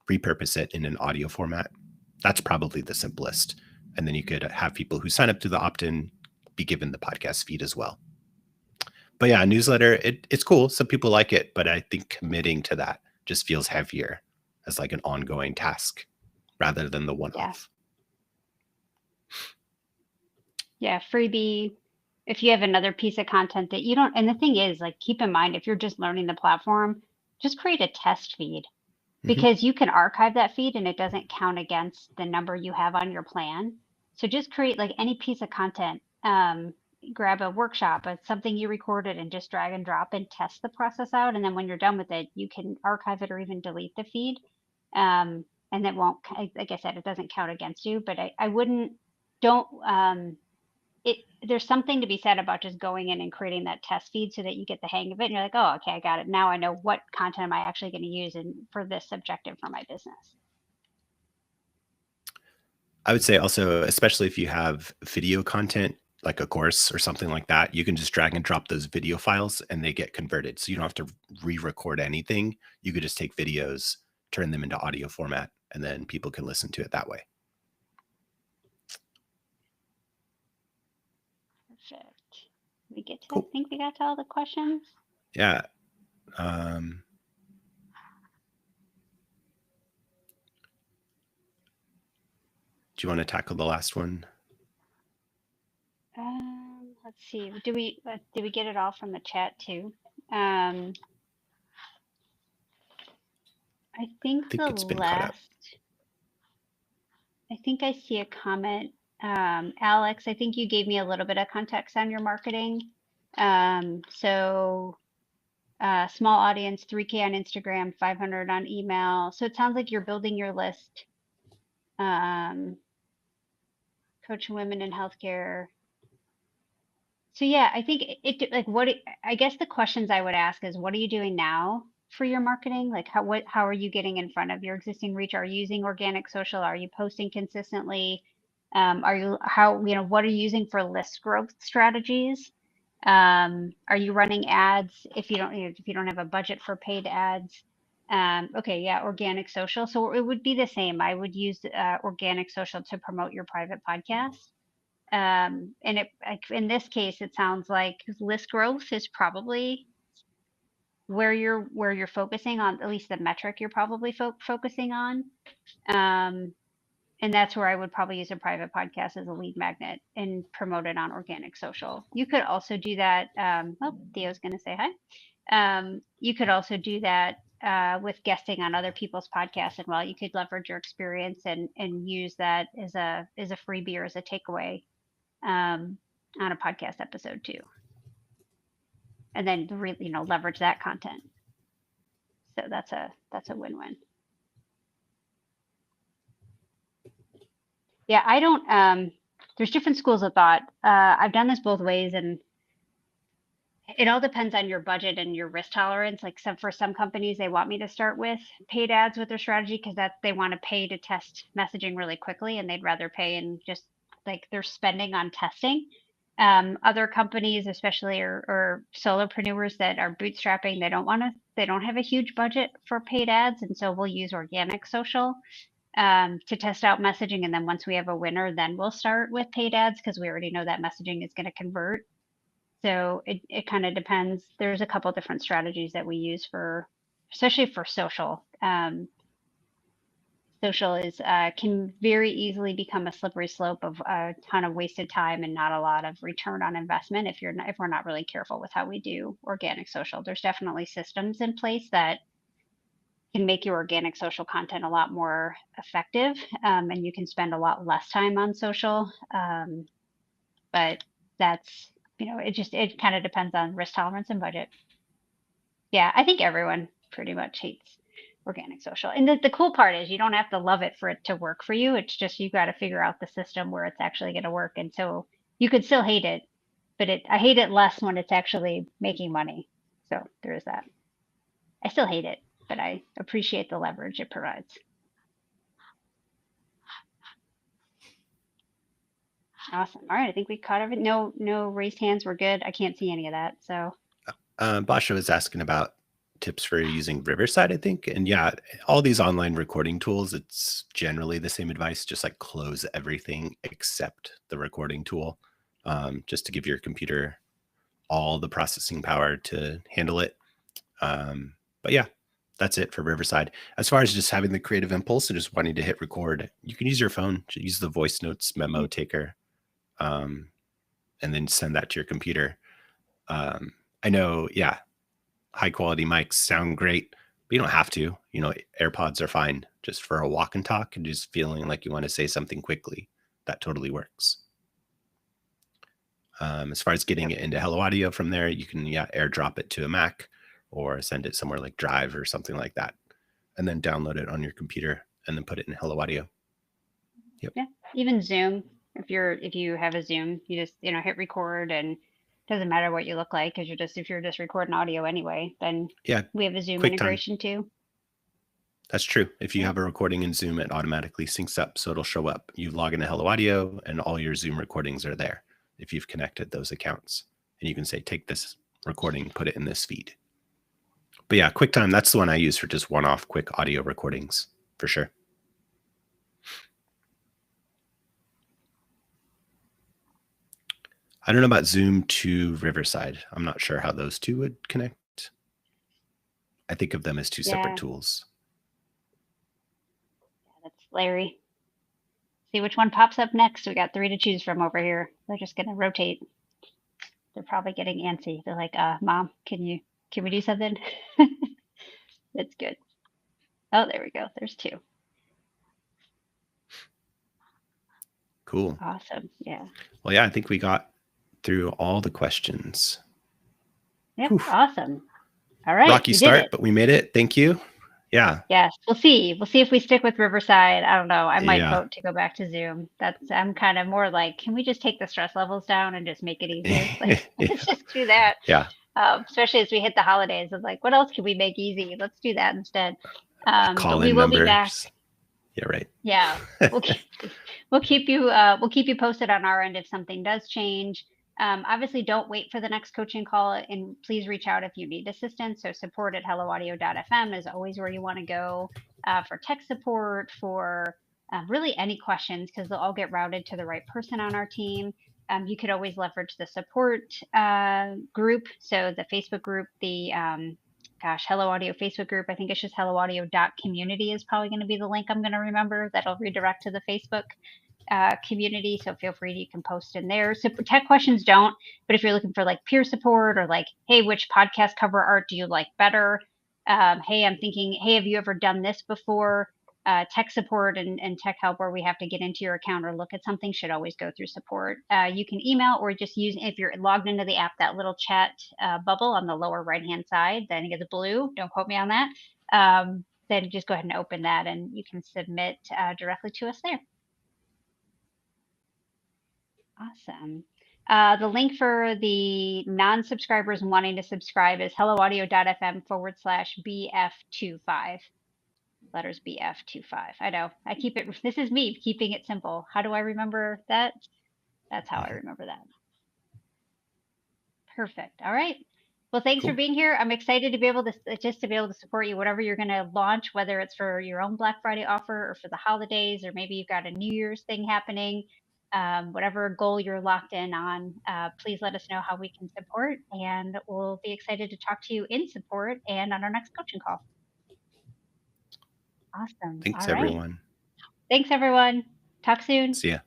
repurpose it in an audio format. That's probably the simplest. And then you could have people who sign up to the opt-in be given the podcast feed as well. But yeah, newsletter, it's cool. Some people like it, but I think committing to that just feels heavier as like an ongoing task rather than the one-off. Yeah, freebie. If you have another piece of content that you don't, and the thing is, like, keep in mind, if you're just learning the platform, just create a test feed, because you can archive that feed and it doesn't count against the number you have on your plan. So just create like any piece of content, grab a workshop, something you recorded, and just drag and drop and test the process out. And then when you're done with it, you can archive it or even delete the feed. And it won't, like I said, it doesn't count against you, but I wouldn't, there's something to be said about just going in and creating that test feed so that you get the hang of it and you're like, oh, okay, I got it. Now I know what content am I actually going to use for this objective for my business. I would say also, especially if you have video content, like a course or something like that, you can just drag and drop those video files and they get converted. So you don't have to re-record anything. You could just take videos, turn them into audio format, and then people can listen to it that way. Perfect. We get to, Cool. I think we got to all the questions. Yeah. Do you want to tackle the last one? Let's see. Did we get it all from the chat too? I think it's been caught up. I think I see a comment. Alex, I think you gave me a little bit of context on your marketing. So small audience, 3K on Instagram, 500 on email. So it sounds like you're building your list. Coaching women in healthcare. So yeah, I think I guess the questions I would ask is, what are you doing now for your marketing? Like how are you getting in front of your existing reach? Are you using organic social? Are you posting consistently? What are you using for list growth strategies? Are you running ads if you don't have a budget for paid ads? Okay, yeah, organic social. So it would be the same. I would use organic social to promote your private podcast. And in this case, it sounds like list growth is probably where you're focusing on, at least the metric you're probably focusing on. And that's where I would probably use a private podcast as a lead magnet and promote it on organic social. You could also do that. Theo's going to say hi. You could also do that with guesting on other people's podcasts, and you could leverage your experience and use that as a freebie or as a takeaway on a podcast episode too, and then really leverage that content. So that's a win-win. Yeah, I don't. There's different schools of thought. I've done this both ways, and it all depends on your budget and your risk tolerance. Like for some companies, they want me to start with paid ads with their strategy because they want to pay to test messaging really quickly, and they'd rather pay and just like they're spending on testing. Other companies, especially or solopreneurs that are bootstrapping, they don't have a huge budget for paid ads, and so we'll use organic social to test out messaging. And then once we have a winner, then we'll start with paid ads because we already know that messaging is going to convert. So it kind of depends. There's a couple different strategies that we use especially for social. Social can very easily become a slippery slope of a ton of wasted time and not a lot of return on investment if we're not really careful with how we do organic social. There's definitely systems in place that can make your organic social content a lot more effective, and you can spend a lot less time on social. But that's it kind of depends on risk tolerance and budget. Yeah, I think everyone pretty much hates organic social. And the cool part is you don't have to love it for it to work for you. It's just you got to figure out the system where it's actually going to work. And so you could still hate it, but I hate it less when it's actually making money. So there is that. I still hate it, but I appreciate the leverage it provides. Awesome. All right. I think we caught everything. No raised hands. We're good. I can't see any of that. So Basha was asking about tips for using Riverside, I think. And yeah, all these online recording tools, it's generally the same advice, just like close everything except the recording tool, just to give your computer all the processing power to handle it. But yeah, that's it for Riverside. As far as just having the creative impulse and just wanting to hit record, you can use your phone, use the voice notes memo taker, and then send that to your computer. I know, yeah, high quality mics sound great, but you don't have to. AirPods are fine just for a walk and talk and just feeling like you want to say something quickly. That totally works. As far as getting it into Hello Audio from there, you can airdrop it to a Mac or send it somewhere like Drive or something like that, and then download it on your computer and then put it in Hello Audio. Yep. Yeah, even Zoom. If you have a Zoom, you just hit record, and it doesn't matter what you look like because if you're just recording audio anyway, then we have a Zoom integration too. That's true. If you have a recording in Zoom, it automatically syncs up, so it'll show up. You log into Hello Audio, and all your Zoom recordings are there. if you've connected those accounts. And you can say, take this recording, put it in this feed. But yeah, QuickTime, that's the one I use for just one-off quick audio recordings, for sure. I don't know about Zoom to Riverside. I'm not sure how those two would connect. I think of them as two separate tools. That's Larry. See which one pops up next. We got 3 to choose from over here. They're just going to rotate. They're probably getting antsy. They're like, Mom, can we do something? That's good. Oh, there we go. There's 2. Cool. Awesome. Yeah. Well, yeah, I think we got through all the questions. Yep. Oof. Awesome. All right. Rocky start, but we made it. Thank you. Yeah. Yes. We'll see. We'll see if we stick with Riverside. I don't know. I might Yeah. vote to go back to Zoom. I'm kind of more like, can we just take the stress levels down and just make it easier? Like, let's just do that. Yeah. Especially as we hit the holidays. Of like, what else can we make easy? Let's do that instead. Call but we in will numbers. be back. Yeah, right. Yeah, we'll keep you posted on our end if something does change. Obviously, don't wait for the next coaching call, and please reach out if you need assistance. So support at helloaudio.fm is always where you want to go for tech support, for really any questions, because they'll all get routed to the right person on our team. You could always leverage the support group, so the Facebook group, the Hello Audio Facebook group. I think it's just helloaudio.community is probably going to be the link I'm going to remember. That'll redirect to the Facebook community. So feel free, you can post in there. So tech questions don't, but if you're looking for like peer support or like, hey, which podcast cover art do you like better? Hey, I'm thinking, hey, have you ever done this before? Tech support and tech help where we have to get into your account or look at something should always go through support. You can email or just use, if you're logged into the app, that little chat bubble on the lower right-hand side. Then it gets blue. Don't quote me on that. Then just go ahead and open that and you can submit directly to us there. Awesome. The link for the non-subscribers wanting to subscribe is helloaudio.fm/BF25. Letters BF25. I know. I keep it. This is me keeping it simple. How do I remember that? That's how I remember that. Perfect. All right. Well, thanks for being here. I'm excited to be able to support you, whatever you're going to launch, whether it's for your own Black Friday offer or for the holidays, or maybe you've got a New Year's thing happening. Whatever goal you're locked in on, please let us know how we can support, and we'll be excited to talk to you in support and on our next coaching call. Awesome. Thanks, All right. everyone. Thanks, everyone. Talk soon. See ya.